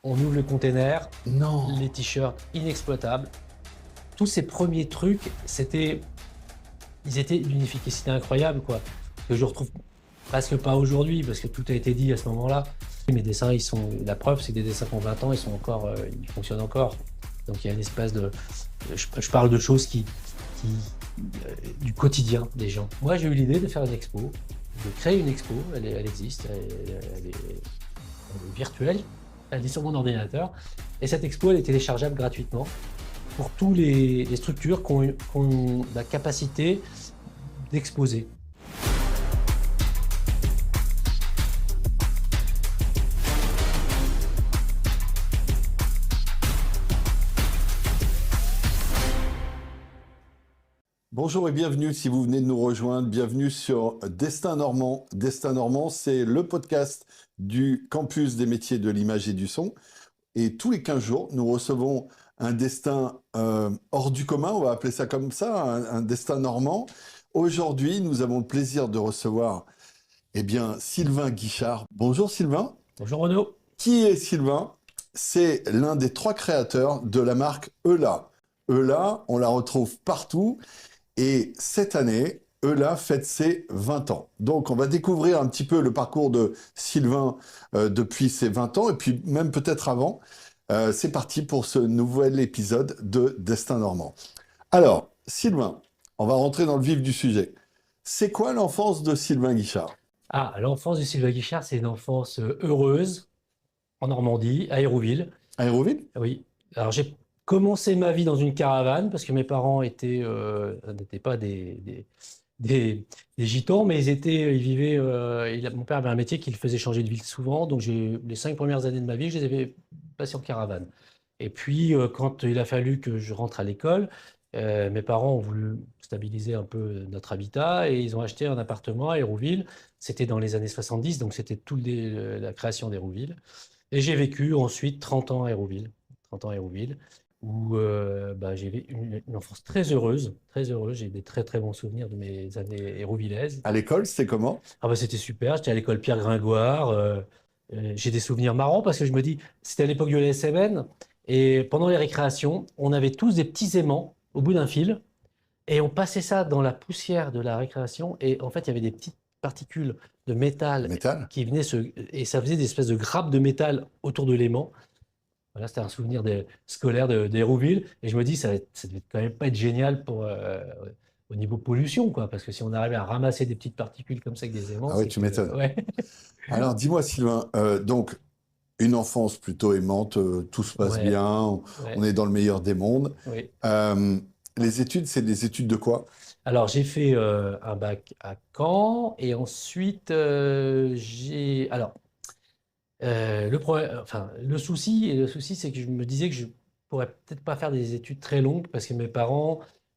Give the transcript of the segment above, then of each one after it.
on ouvre le container, Non. les t-shirts inexploitables. Tous ces premiers trucs, ils étaient d'une efficacité incroyable, quoi. Que je retrouve presque pas aujourd'hui, parce que tout a été dit à ce moment-là. Mes dessins, la preuve, c'est que des dessins qui ont 20 ans, ils fonctionnent encore. Donc il y a une espèce de, je parle de choses du quotidien des gens. Moi, j'ai eu l'idée de faire une expo, de créer une expo. Elle existe, elle est virtuelle, elle est sur mon ordinateur. Et cette expo, elle est téléchargeable gratuitement pour tous les structures qui ont la capacité d'exposer. Bonjour et bienvenue si vous venez de nous rejoindre. Bienvenue sur Destin Normand. Destin Normand, c'est le podcast du campus des métiers de l'image et du son. Et tous les 15 jours, nous recevons un destin hors du commun, on va appeler ça comme ça, un destin normand. Aujourd'hui, nous avons le plaisir de recevoir Sylvain Guichard. Bonjour Sylvain. Bonjour Renaud. Qui est Sylvain? C'est l'un des 3 créateurs de la marque Eula. Eula, on la retrouve partout. Et cette année, Eula fête ses 20 ans. Donc, on va découvrir un petit peu le parcours de Sylvain depuis ses 20 ans, et puis même peut-être avant. C'est parti pour ce nouvel épisode de Destin Normand. Alors, Sylvain, on va rentrer dans le vif du sujet. C'est quoi l'enfance de Sylvain Guichard? Ah, l'enfance de Sylvain Guichard, c'est une enfance heureuse en Normandie, à Hérouville. À Hérouville? Oui. Alors, j'ai commencé ma vie dans une caravane parce que mes parents n'étaient pas des gitans, mais ils vivaient. Mon père avait un métier qui le faisait changer de ville souvent, donc les 5 premières années de ma vie, je les avais passées en caravane. Et puis, quand il a fallu que je rentre à l'école, mes parents ont voulu stabiliser un peu notre habitat et ils ont acheté un appartement à Hérouville. C'était dans les années 70, donc c'était la création d'Hérouville. Et j'ai vécu ensuite 30 ans à Hérouville, 30 ans à Hérouville, où j'ai vécu une enfance très heureuse, très heureuse. J'ai des très très bons souvenirs de mes années hérouvillaises. À l'école, c'était comment? Ah bah c'était super, j'étais à l'école Pierre Gringoire. J'ai des souvenirs marrants parce que je me dis, c'était à l'époque de l'ASMN, et pendant les récréations, on avait tous des petits aimants au bout d'un fil, et on passait ça dans la poussière de la récréation, et en fait, il y avait des petites particules de métal Métal? qui venaient et ça faisait des espèces de grappes de métal autour de l'aimant. Voilà, c'était un souvenir scolaire d'Hérouville. Et je me dis, ça devait quand même pas être génial au niveau pollution, quoi. Parce que si on arrivait à ramasser des petites particules comme ça avec des aimants, Ah oui, c'est tu que. m'étonnes. Ouais. Alors, dis-moi, Sylvain, donc, une enfance plutôt aimante, tout se passe Ouais. bien, on Ouais. est dans le meilleur des mondes. Oui. Euh, les études, c'est des études de quoi? Alors, j'ai fait un bac à Caen. Et ensuite, j'ai. Alors, le souci, c'est que je me disais que je pourrais peut-être pas faire des études très longues parce que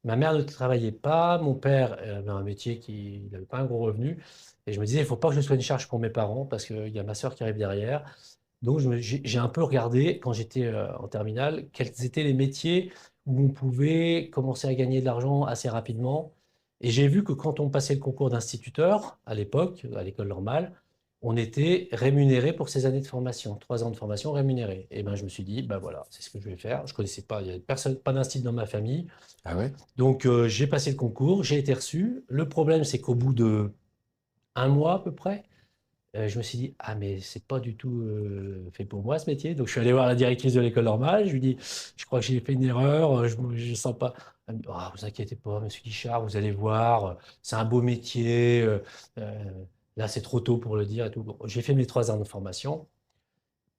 ma mère ne travaillait pas, mon père avait un métier qui n'avait pas un gros revenu. Et je me disais, il faut pas que je sois une charge pour mes parents parce qu'il y a ma sœur qui arrive derrière. Donc, j'ai un peu regardé quand j'étais en terminale quels étaient les métiers où on pouvait commencer à gagner de l'argent assez rapidement. Et j'ai vu que quand on passait le concours d'instituteur, à l'époque, à l'école normale, on était rémunéré pour ces années de formation, 3 ans de formation rémunérés. Et ben, je me suis dit, ben voilà, c'est ce que je vais faire. Je connaissais pas, il y avait personne, pas d'instit dans ma famille. Ah ouais? Donc, j'ai passé le concours, j'ai été reçu. Le problème, c'est qu'au bout de un mois à peu près, je me suis dit, ah, mais c'est pas du tout fait pour moi ce métier. Donc, je suis allé voir la directrice de l'école normale. Je lui dis, je crois que j'ai fait une erreur, je ne sens pas. Elle me dit, ah, vous inquiétez pas, monsieur Guichard, vous allez voir, c'est un beau métier. Euh, Là, c'est trop tôt pour le dire et tout. Bon, j'ai fait mes 3 ans de formation.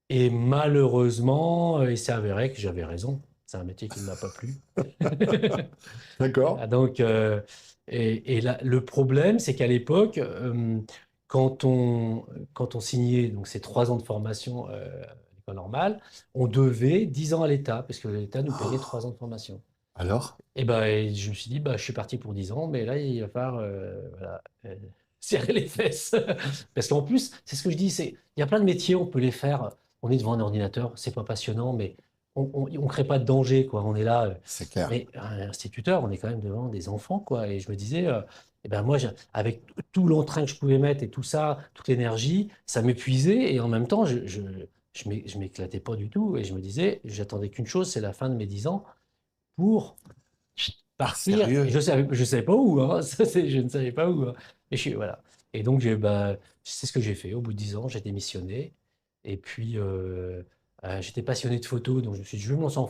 Et malheureusement, il s'est avéré que j'avais raison. C'est un métier qui ne m'a pas plu. D'accord. Ah, donc, et le problème, c'est qu'à l'époque, quand on, quand on signait donc, ces 3 ans de formation à l'école normale, on devait 10 ans à l'État, parce que l'État nous payait 3 ans de formation. Alors? Et je me suis dit, je suis parti pour 10 ans, mais là, il va falloir voilà, serrer les fesses. Parce qu'en plus, c'est ce que je dis, il y a plein de métiers, on peut les faire. On est devant un ordinateur, c'est pas passionnant, mais on ne crée pas de danger, quoi. On est là. C'est clair. Mais un instituteur, on est quand même devant des enfants, quoi. Et je me disais, moi, avec tout l'entrain que je pouvais mettre et tout ça, toute l'énergie, ça m'épuisait. Et en même temps, je m'éclatais pas du tout et je me disais, j'attendais qu'une chose, c'est la fin de mes 10 ans pour Ah, partir. Et sérieux? je savais pas où, hein. Je ne savais pas où, hein. Voilà. Et donc, c'est ce que j'ai fait. Au bout de 10 ans, j'ai démissionné. Et puis, j'étais passionné de photos, donc je me suis dit, je vais me lancer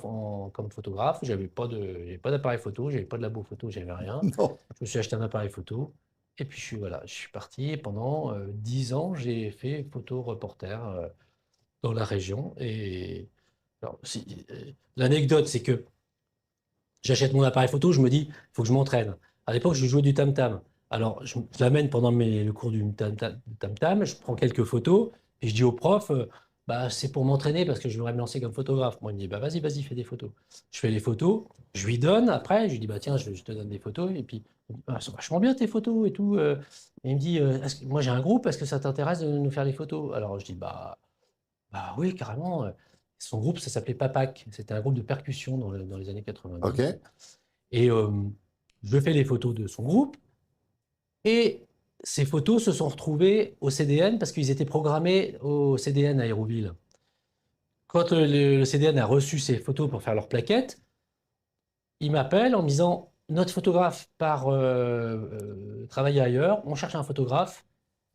comme photographe. J'avais pas d'appareil photo, j'avais pas de labo photo, j'avais rien. Non. Je me suis acheté un appareil photo. Et puis, je suis parti. Et pendant 10 ans, j'ai fait photo reporter dans la région. Et alors, l'anecdote, c'est que j'achète mon appareil photo, je me dis, il faut que je m'entraîne. À l'époque, je jouais du tam-tam. Alors, je l'amène pendant le cours du tam-tam, je prends quelques photos, et je dis au prof, bah, c'est pour m'entraîner parce que je voudrais me lancer comme photographe. Moi, il me dit, bah, vas-y, fais des photos. Je fais les photos, je lui donne après, je lui dis, bah, tiens, je te donne des photos, et puis, il me dit, ah, c'est vachement bien tes photos et tout. Et il me dit, moi, j'ai un groupe, est-ce que ça t'intéresse de nous faire les photos? Alors, je dis, bah oui, carrément. Son groupe, ça s'appelait Papac. C'était un groupe de percussion dans les années 90. OK. Et je fais les photos de son groupe. Et ces photos se sont retrouvées au CDN parce qu'ils étaient programmés au CDN à Aéroville. Quand le CDN a reçu ces photos pour faire leur plaquette, il m'appelle en me disant, notre photographe part travailler ailleurs, on cherche un photographe.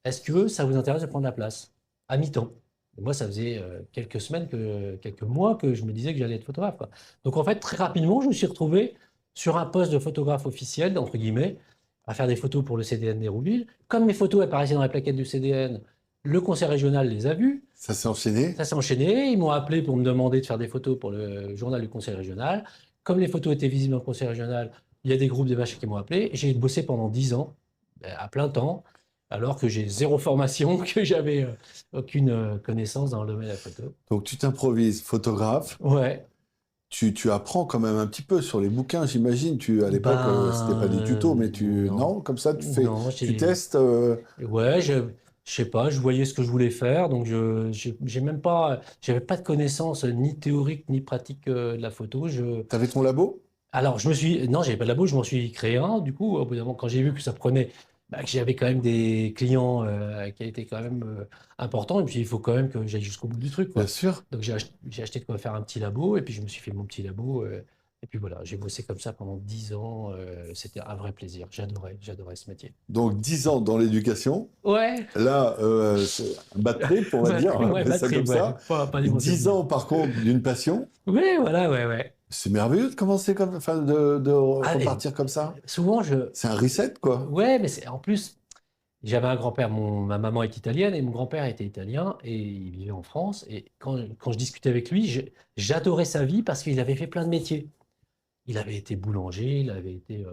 Est-ce que ça vous intéresse de prendre la place à mi-temps? Et moi, ça faisait quelques mois que je me disais que j'allais être photographe, quoi. Donc en fait, très rapidement, je me suis retrouvé sur un poste de photographe officiel, entre guillemets, à faire des photos pour le CDN d'Hérouville. Comme mes photos apparaissaient dans la plaquette du CDN, le conseil régional les a vues. Ça s'est enchaîné? Ça s'est enchaîné. Ils m'ont appelé pour me demander de faire des photos pour le journal du conseil régional. Comme les photos étaient visibles dans le conseil régional, il y a des groupes de vaches qui m'ont appelé. J'ai bossé pendant 10 ans, à plein temps, alors que j'ai zéro formation, que j'avais aucune connaissance dans le domaine de la photo. Donc, tu t'improvises photographe. Ouais, Tu apprends quand même un petit peu sur les bouquins, j'imagine. À l'époque, c'était pas des tutos, mais non, non, comme ça, non, tu testes. ouais, je sais pas, je voyais ce que je voulais faire, donc j'ai même pas, j'avais pas de connaissances ni théoriques ni pratiques de la photo. T'avais ton labo? Alors, non, j'avais pas de labo, je m'en suis créé un. Du coup, au bout d'un moment, quand j'ai vu que ça prenait, bah, que j'avais quand même des clients qui étaient quand même importants, et puis il faut quand même que j'aille jusqu'au bout du truc, Bien quoi. sûr. Donc, j'ai acheté de quoi faire un petit labo, et puis je me suis fait mon petit labo. Et puis voilà, j'ai bossé comme ça pendant 10 ans. C'était un vrai plaisir. J'adorais ce métier. Donc, 10 ans dans l'éducation. Ouais, Là, c'est un bad trip, on va dire, on va ouais, appeler ça batterie, comme ouais, ça. pas des bons 10 souvenirs. ans, par contre, d'une passion. Ouais, voilà, ouais. C'est merveilleux de commencer comme, enfin, de Allez, repartir comme ça. souvent, C'est un reset, quoi. ouais, mais en plus. J'avais un grand-père, ma maman est italienne et mon grand-père était italien et il vivait en France. Et quand je discutais avec lui, j'adorais sa vie parce qu'il avait fait plein de métiers. Il avait été boulanger, il avait été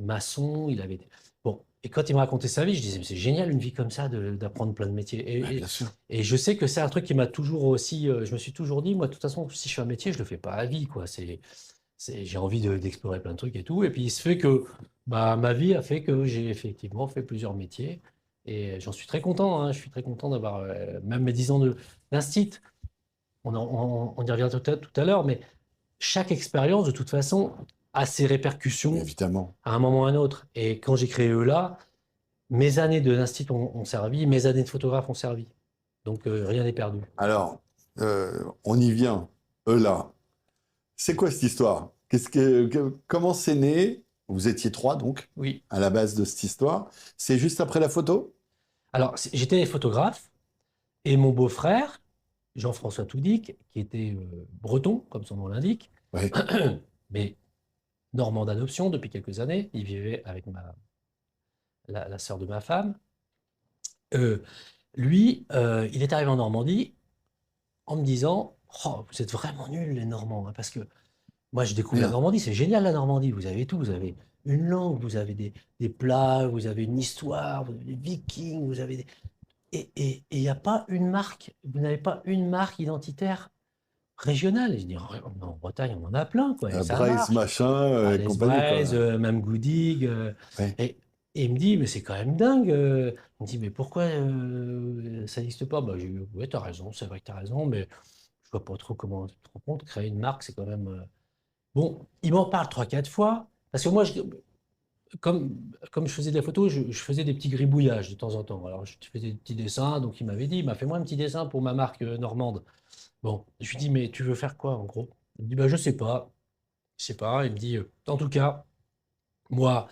maçon, il avait été... Bon, et quand il me racontait sa vie, je disais, mais c'est génial une vie comme ça d'apprendre plein de métiers. Ouais, bien sûr. Et je sais que c'est un truc qui m'a toujours aussi... je me suis toujours dit, moi, de toute façon, si je fais un métier, je le fais pas à vie, quoi. J'ai envie d'explorer plein de trucs et tout. Et puis il se fait que bah, ma vie a fait que j'ai effectivement fait plusieurs métiers. Et j'en suis très content, hein. Je suis très content d'avoir même mes 10 ans d'instit. On y revient tout à l'heure, mais chaque expérience, de toute façon, a ses Mais répercussions évidemment. à un moment ou à un autre. Et quand j'ai créé EULA, mes années de l'instit ont servi, mes années de photographe ont servi. Donc rien n'est perdu. Alors, on y vient. Là. C'est quoi cette histoire? Comment c'est né? Vous étiez trois, donc, Oui. à la base de cette histoire. C'est juste après la photo? Alors, j'étais photographe et mon beau-frère, Jean-François Toudic, qui était breton, comme son nom l'indique, Oui. mais normand d'adoption depuis quelques années. Il vivait avec la sœur de ma femme. Euh, Lui, il est arrivé en Normandie en me disant, oh, vous êtes vraiment nuls les Normands, hein, parce que moi je découvre la Bien. Normandie, c'est génial la Normandie, vous avez tout, vous avez une langue, vous avez des plats, vous avez une histoire, vous avez des Vikings, vous avez des... Et il n'y a pas une marque, vous n'avez pas une marque identitaire régionale. Et je dis, en Bretagne, on en a plein, quoi, et ça Braise, marche. machin, et Alice compagnie, Braise, quoi. même Goudig. Ouais. Et il me dit, mais c'est quand même dingue. Il me dit, mais pourquoi ça n'existe pas? Bah, j'ai dit, ouais, t'as raison, c'est vrai que t'as raison, mais je vois pas trop comment tu te rends compte. Créer une marque, c'est quand même. Bon, il m'en parle trois, quatre fois. Parce que moi, comme je faisais des photos, je faisais des petits gribouillages de temps en temps. Alors, je faisais des petits dessins, donc il m'avait dit, il m'a fait moi un petit dessin pour ma marque normande. Bon, je lui dis, mais tu veux faire quoi en gros? Il me dit, bah, je sais pas. Je sais pas. Il me dit, en tout cas, moi,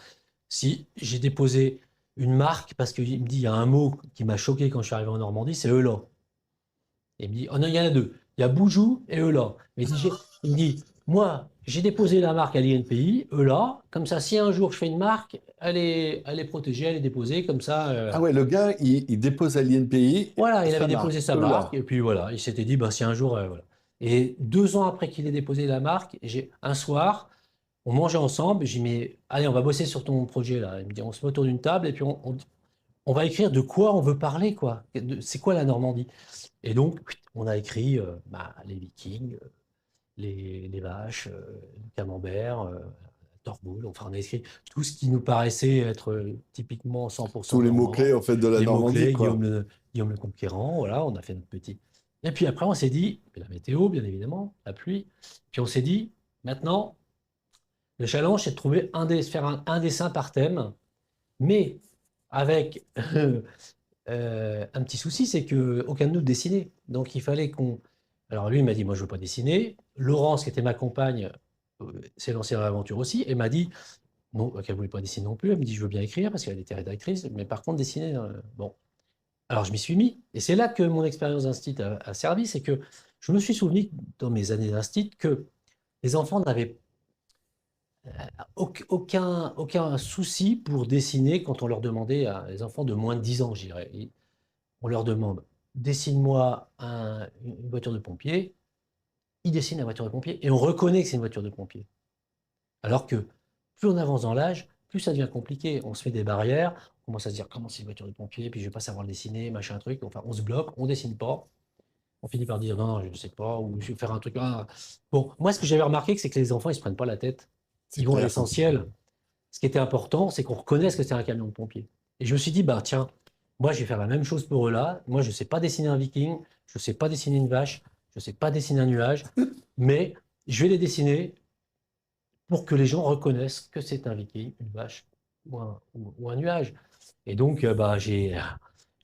si j'ai déposé une marque, parce qu'il me dit, il y a un mot qui m'a choqué quand je suis arrivé en Normandie, c'est Eulan. Et il me dit, oh non, il y en a deux. Il y a Boujou et Eulan. Mais il me dit, moi, j'ai déposé la marque à l'INPI, Eulan, comme ça, si un jour je fais une marque, elle est protégée, elle est déposée, comme ça. Ah ouais, le gars, il dépose à l'INPI Voilà, il avait sa déposé marque, sa eux marque, là. et puis voilà, il s'était dit, ben, si un jour, voilà. Et 2 ans après qu'il ait déposé la marque, un soir, on mangeait ensemble, j'ai dit, mais allez, on va bosser sur ton projet là. Il me dit, on se met autour d'une table, et puis on va écrire de quoi on veut parler, quoi. C'est quoi la Normandie? Et donc, on a écrit les Vikings, les vaches, le camembert, Torboul, enfin, on a écrit tout ce qui nous paraissait être typiquement 100% Tous les mots-clés, normand, en fait, de la les Normandie, mots-clés, quoi. Guillaume le Conquérant, voilà, on a fait notre petit. Et puis après, on s'est dit, la météo, bien évidemment, la pluie, puis on s'est dit, maintenant, le challenge, c'est de trouver faire un dessin par thème, mais avec un petit souci, c'est que aucun de nous dessinait. Donc il fallait qu'on. Alors lui, il m'a dit, moi je veux pas dessiner. Laurence, qui était ma compagne, s'est lancée dans l'aventure aussi et m'a dit, non, qu'elle voulait pas dessiner non plus. Elle me dit, je veux bien écrire parce qu'elle était rédactrice, mais par contre dessiner, bon. Alors je m'y suis mis et c'est là que mon expérience d'instit a servi, c'est que je me suis souvenu dans mes années d'instit que les enfants n'avaient aucun souci pour dessiner quand on leur demandait à les enfants de moins de 10 ans, je dirais. On leur demande, dessine-moi une voiture de pompier. Ils dessinent la voiture de pompier et on reconnaît que c'est une voiture de pompier. Alors que plus on avance dans l'âge, plus ça devient compliqué. On se fait des barrières, on commence à se dire comment c'est une voiture de pompier, puis je vais pas savoir le dessiner, machin truc. Enfin, on se bloque, on dessine pas. On finit par dire non, non, je ne sais pas, ou je vais faire un truc. Bon, moi, ce que j'avais remarqué, c'est que les enfants, ils se prennent pas la tête. C'est Ils vont à clair. l'essentiel. Ce qui était important, c'est qu'on reconnaisse que c'est un camion de pompier. Et je me suis dit, bah tiens, moi je vais faire la même chose pour eux là. Moi je ne sais pas dessiner un viking, je ne sais pas dessiner une vache, je ne sais pas dessiner un nuage, mais je vais les dessiner pour que les gens reconnaissent que c'est un viking, une vache ou un nuage. Et donc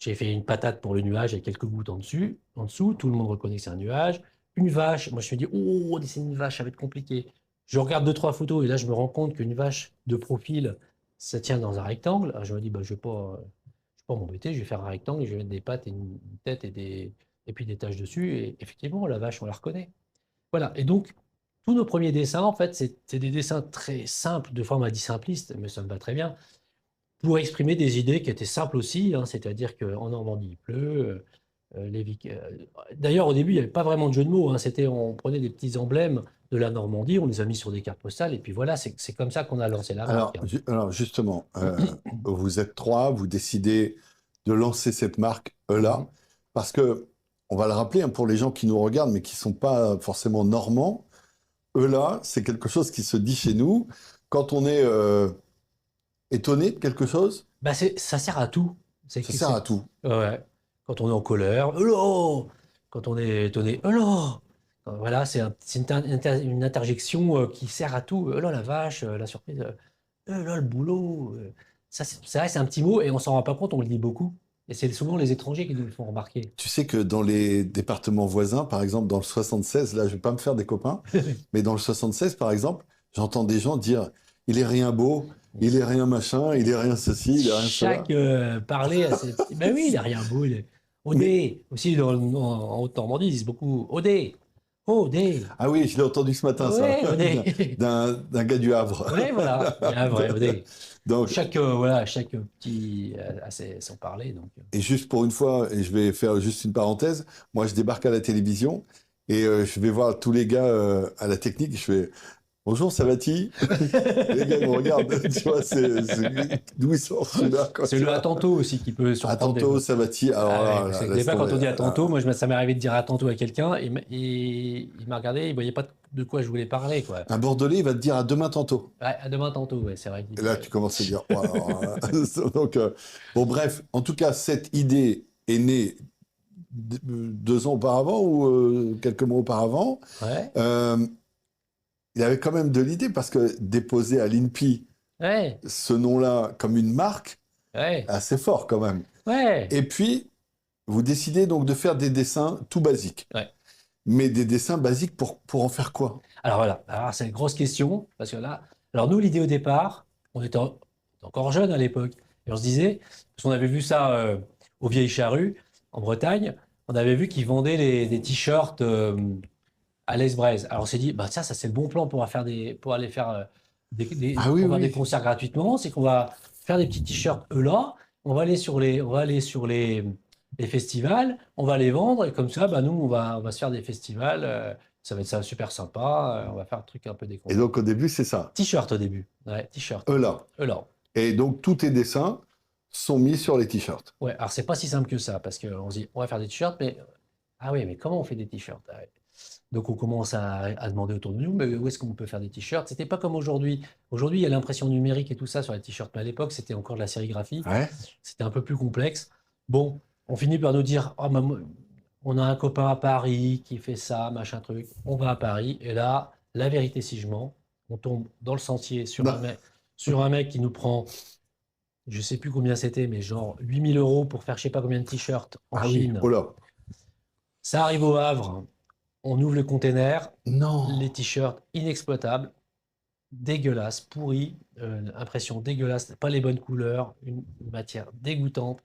j'ai fait une patate pour le nuage avec quelques gouttes en dessous, tout le monde reconnaît que c'est un nuage. Une vache, moi je me dis, oh, dessiner une vache, ça va être compliqué. Je regarde deux, trois photos et là je me rends compte qu'une vache de profil, ça tient dans un rectangle. Alors, je me dis, bah, je vais pas m'embêter, je vais faire un rectangle, je vais mettre des pattes et une tête et puis des taches dessus. Et effectivement, la vache, on la reconnaît. Voilà. Et donc, tous nos premiers dessins, en fait, c'est des dessins très simples, de forme à dit simpliste, mais ça me va très bien, pour exprimer des idées qui étaient simples aussi, hein, c'est-à-dire qu'en Normandie, il pleut. D'ailleurs, au début, il n'y avait pas vraiment de jeu de mots, hein, on prenait des petits emblèmes de la Normandie, on les a mis sur des cartes postales, et puis voilà, c'est comme ça qu'on a lancé la marque, Alors, hein. alors justement, vous êtes trois, vous décidez de lancer cette marque là, Mhm. parce que, on va le rappeler hein, pour les gens qui nous regardent, mais qui ne sont pas forcément normands, là, c'est quelque chose qui se dit chez nous. Quand on est étonné de quelque chose, Bah, ça sert à tout. ça sert à tout. Ouais. Quand on est en colère, hello! Quand on est étonné, hello! Voilà, c'est une interjection qui sert à tout. Hello la vache, la surprise, hello le boulot. C'est vrai, c'est un petit mot et on s'en rend pas compte, on le dit beaucoup. Et c'est souvent les étrangers qui nous le font remarquer. Tu sais que dans les départements voisins, par exemple dans le 76, là je vais pas me faire des copains, mais dans le 76 par exemple, j'entends des gens dire il est rien beau, il est rien machin, il est rien ceci, il est rien Chaque cela. parler à ses petits. Ben oui, il n'y a rien beau. Mais Odé, aussi en Haute-Normandie, ils disent beaucoup Odé, Odé, ah oui, je l'ai entendu ce matin ça, ouais, Odé. d'un gars du Havre. Oui, voilà, il y a un vrai Odé. Donc Chaque petit a son parler. Donc. et juste pour une fois, et je vais faire juste une parenthèse, moi je débarque à la télévision et je vais voir tous les gars à la technique, je fais bonjour, ça va-t-il? Les gars ils me regardent, tu vois, d'où il sort celui-là, quoi, C'est tu le à vois. tantôt aussi qui peut À surprendre des tantôt, fois. ça va-t-il? Alors Ah ouais, là, parce là, que des laisse fois, quand tomber. on dit à Là. tantôt, moi, ça m'est arrivé de dire à tantôt à quelqu'un il m'a regardé, il voyait pas de quoi je voulais parler, quoi. Un Bordelais, il va te dire à demain tantôt. Ouais, à demain tantôt, ouais, c'est vrai qu'il Et dit. là, tu commences à dire, oh, alors, donc, bon, bref, en tout cas, cette idée est née 2 ans auparavant ou quelques mois auparavant. Ouais. Euh, il avait quand même de l'idée parce que déposer à l'INPI Ouais, ce nom-là comme une marque, ouais, assez fort quand même. ouais, Et puis, vous décidez donc de faire des dessins tout basiques. ouais. Mais des dessins basiques pour en faire quoi? Alors voilà, alors c'est une grosse question, parce que là, alors nous, l'idée au départ, encore jeunes à l'époque, et on se disait, parce qu'on avait vu ça aux Vieilles Charrues, en Bretagne, on avait vu qu'ils vendaient des t-shirts à l'Esbraise. Alors on s'est dit, bah tiens, ça c'est le bon plan pour aller faire Ah oui, pour faire des oui. concerts gratuitement, c'est qu'on va faire des petits t-shirts eux là, on va aller sur les festivals, on va les vendre et comme ça, bah nous on va se faire des festivals, ça va être ça super sympa, on va faire un truc un peu Et décontracté. donc au début, c'est ça. T-shirt au début, ouais, t-shirt, Eux là. eux là. Et donc tous tes dessins sont mis sur les t-shirts. Ouais, alors c'est pas si simple que ça parce qu'on se dit, on va faire des t-shirts, mais ah oui, mais comment on fait des t-shirts? Ah ouais. Donc on commence à demander autour de nous, mais où est-ce qu'on peut faire des t-shirts? C'était pas comme aujourd'hui. Aujourd'hui, il y a l'impression numérique et tout ça sur les t-shirts, mais à l'époque, c'était encore de la sérigraphie. Ouais. C'était un peu plus complexe. Bon, on finit par nous dire, oh, on a un copain à Paris qui fait ça, machin truc. On va à Paris, et là, la vérité si je mens, on tombe dans le sentier Non. sur un mec qui nous prend, je sais plus combien c'était, mais genre 8 000 € pour faire je sais pas combien de t-shirts en Ah oui, Chine. oh là. Ça arrive au Havre, on ouvre le container, Non. les t-shirts inexploitables, dégueulasses, pourris, impression dégueulasse, pas les bonnes couleurs, une matière dégoûtante.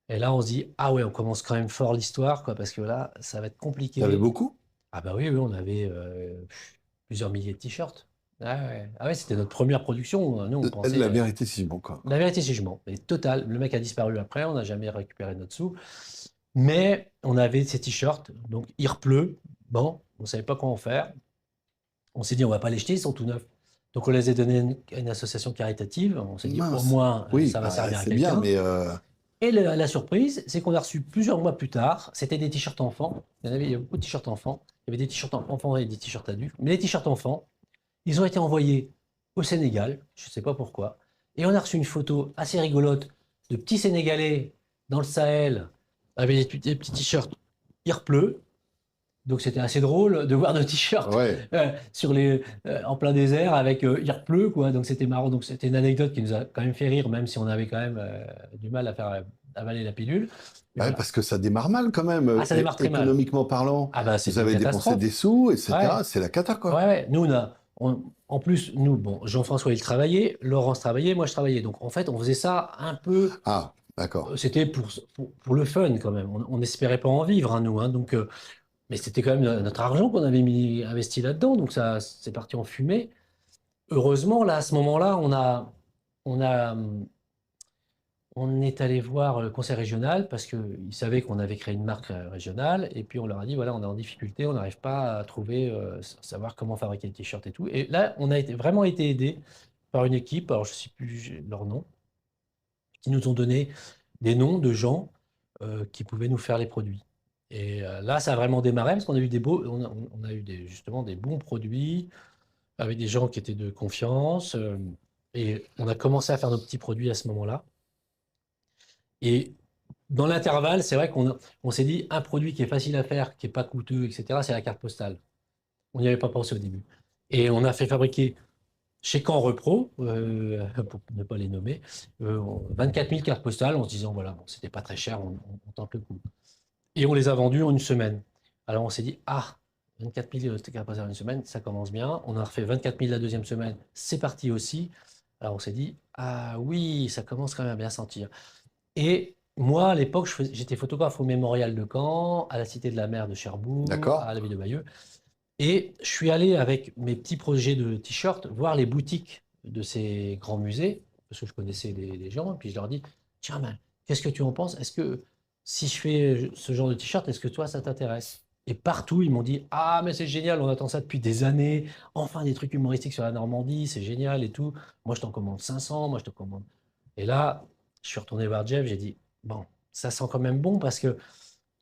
Et là, on se dit, ah ouais, on commence quand même fort l'histoire, quoi, parce que là, ça va être T'avais compliqué. beaucoup? Ah bah oui, oui, on avait plusieurs milliers de t-shirts. Ah ouais, c'était notre première production. Nous, on La pensait. vérité, si bon, quoi. La vérité, c'est que je mens. Mais total, le mec a disparu après, on n'a jamais récupéré notre sou. Mais on avait ces t-shirts, donc il pleut. Bon, on ne savait pas quoi en faire. On s'est dit, on va pas les jeter, ils sont tout neufs. Donc on les a donnés à une association caritative. On s'est dit, au Mince. moins, Oui, ça va bah, servir à c'est bien, quelqu'un. mais Et la surprise, c'est qu'on a reçu plusieurs mois plus tard, c'était des t-shirts enfants. Il y avait beaucoup de t-shirts enfants. Il y avait des t-shirts enfants et des t-shirts adultes. Mais les t-shirts enfants, ils ont été envoyés au Sénégal, je ne sais pas pourquoi. Et on a reçu une photo assez rigolote de petits Sénégalais dans le Sahel avec des petits t-shirts. Il pleut. Donc c'était assez drôle de voir nos t-shirts ouais. en plein désert avec il pleut quoi. Donc c'était marrant. Donc c'était une anecdote qui nous a quand même fait rire, même si on avait quand même du mal à faire avaler la pilule. Mais Bah ouais, voilà. parce que ça démarre mal quand même, Ah ça démarre très mal. économiquement parlant. Ah bah Vous c'était une avez dépensé catastrophe. des sous, Ouais, etc. C'est la cata, ouais, quoi. ouais. Nous en plus nous bon Jean-François il travaillait, Laurence travaillait, moi je travaillais. Donc en fait on faisait ça un peu. Ah, d'accord. C'était pour le fun quand même. On n'espérait pas en vivre hein, nous. Hein. Donc mais c'était quand même notre argent qu'on avait investi là-dedans, donc ça, c'est parti en fumée. Heureusement, là, à ce moment-là, on a, on est allé voir le conseil régional parce qu'ils savaient qu'on avait créé une marque régionale, et puis on leur a dit, voilà, on est en difficulté, on n'arrive pas à trouver, savoir comment fabriquer les t-shirts et tout. Et là, on a vraiment été aidés par une équipe, alors je ne sais plus leur nom, qui nous ont donné des noms de gens qui pouvaient nous faire les produits. Et là, ça a vraiment démarré parce qu'on a eu on a eu justement des bons produits avec des gens qui étaient de confiance. Et on a commencé à faire nos petits produits à ce moment-là. Et dans l'intervalle, c'est vrai on s'est dit un produit qui est facile à faire, qui est pas coûteux, etc. C'est la carte postale. On n'y avait pas pensé au début. Et on a fait fabriquer chez Caen Repro, pour ne pas les nommer, 24 000 cartes postales en se disant voilà, bon, c'était pas très cher, on tente le coup. Et on les a vendus en une semaine. Alors on s'est dit, ah, 24 000 cartes postales en une semaine, ça commence bien. On a refait 24 000 la deuxième semaine, c'est parti aussi. Alors on s'est dit, ah oui, ça commence quand même à bien sentir. Et moi, à l'époque, j'étais photographe au Mémorial de Caen, à la Cité de la Mer de Cherbourg, D'accord. à la ville de Bayeux. Et je suis allé avec mes petits projets de t-shirt voir les boutiques de ces grands musées, parce que je connaissais les gens, et puis je leur dis, tiens, ben, qu'est-ce que tu en penses? Est-ce que si je fais ce genre de t-shirt, est-ce que toi, ça t'intéresse? Et partout, ils m'ont dit, ah, mais c'est génial, on attend ça depuis des années, enfin des trucs humoristiques sur la Normandie, c'est génial et tout. Moi, je t'en commande 500, moi, je te commande. Et là, je suis retourné voir Jeff, j'ai dit, bon, ça sent quand même bon parce que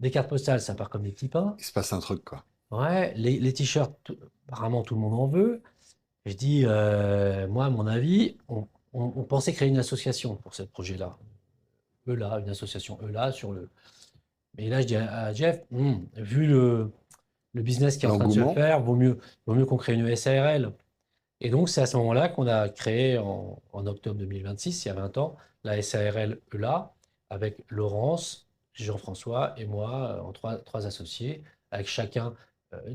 des cartes postales, ça part comme des petits pains. Il se passe un truc, quoi. Ouais, les t-shirts, apparemment tout le monde en veut. Je dis, moi, à mon avis, on pensait créer une association pour ce projet-là. Eux-là, une association eux-là sur le. Mais là, je dis à Jeff, vu le business qui est en train de se L'engouement. faire, vaut mieux qu'on crée une SARL. Et donc, c'est à ce moment-là qu'on a créé en octobre 2026, il y a 20 ans, la SARL ELA, avec Laurence, Jean-François et moi, en trois associés, avec chacun,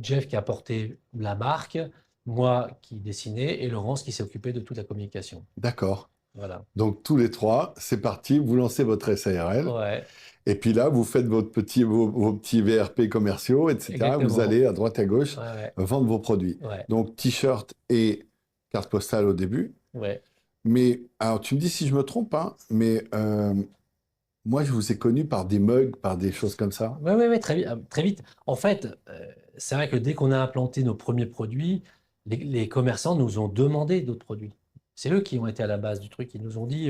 Jeff qui a porté la marque, moi qui dessinais, et Laurence qui s'est occupée de toute la communication. D'accord. Voilà. Donc tous les trois, c'est parti, vous lancez votre SARL. Ouais, Et puis là, vous faites vos petits VRP commerciaux, etc. Vous exactement. allez à droite, à gauche, Ouais, vendre vos produits. ouais, Donc t-shirt et carte postale au début. ouais. Mais alors, tu me dis si je me trompe, hein, mais moi, je vous ai connu par des mugs, par des choses comme ça. Ouais, ouais, ouais, très vite, très vite. En fait, c'est vrai que dès qu'on a implanté nos premiers produits, les commerçants nous ont demandé d'autres produits. C'est eux qui ont été à la base du truc. Ils nous ont dit,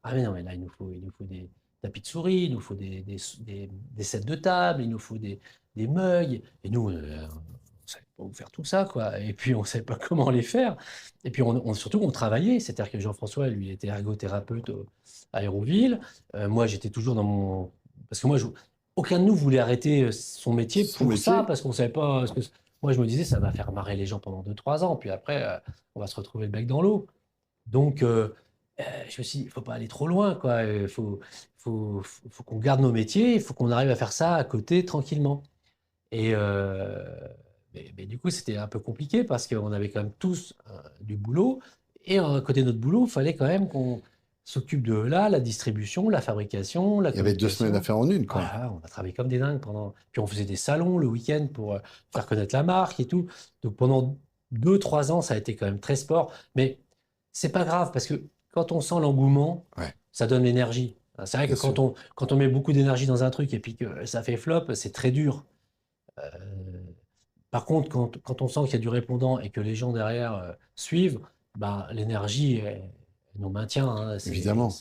ah mais non, mais là, il nous faut des tapis de souris, il nous faut des sets de table, il nous faut des mugs. Et nous, on ne savait pas où faire tout ça, quoi. Et puis, on ne savait pas comment les faire. Et puis, surtout, on travaillait. C'est-à-dire que Jean-François, lui, il était ergothérapeute à Aéroville. Moi, j'étais toujours dans mon... Parce que moi, aucun de nous voulait arrêter son métier Son pour ça, métier, parce qu'on ne savait pas... Moi, je me disais, ça va faire marrer les gens pendant 2, 3 ans. Puis après, on va se retrouver le bec dans l'eau. Donc, je me suis dit, il ne faut pas aller trop loin, quoi. Il faut qu'on garde nos métiers, il faut qu'on arrive à faire ça à côté tranquillement. Et mais du coup, c'était un peu compliqué parce qu'on avait quand même tous du boulot. Et à côté de notre boulot, il fallait quand même qu'on s'occupe de là, la distribution, la fabrication, la il y avait 2 semaines à communication. faire en une, quoi. Voilà, on a travaillé comme des dingues pendant. Puis on faisait des salons le week-end pour faire connaître la marque et tout. Donc pendant 2, 3 ans, ça a été quand même très sport. Mais c'est pas grave parce que quand on sent l'engouement, Ouais, ça donne l'énergie. C'est vrai que bien quand sûr. on met beaucoup d'énergie dans un truc et puis que ça fait flop, c'est très dur. Euh, Par contre, quand on sent qu'il y a du répondant et que les gens derrière suivent, ben, l'énergie elle nous maintient. Hein. Évidemment.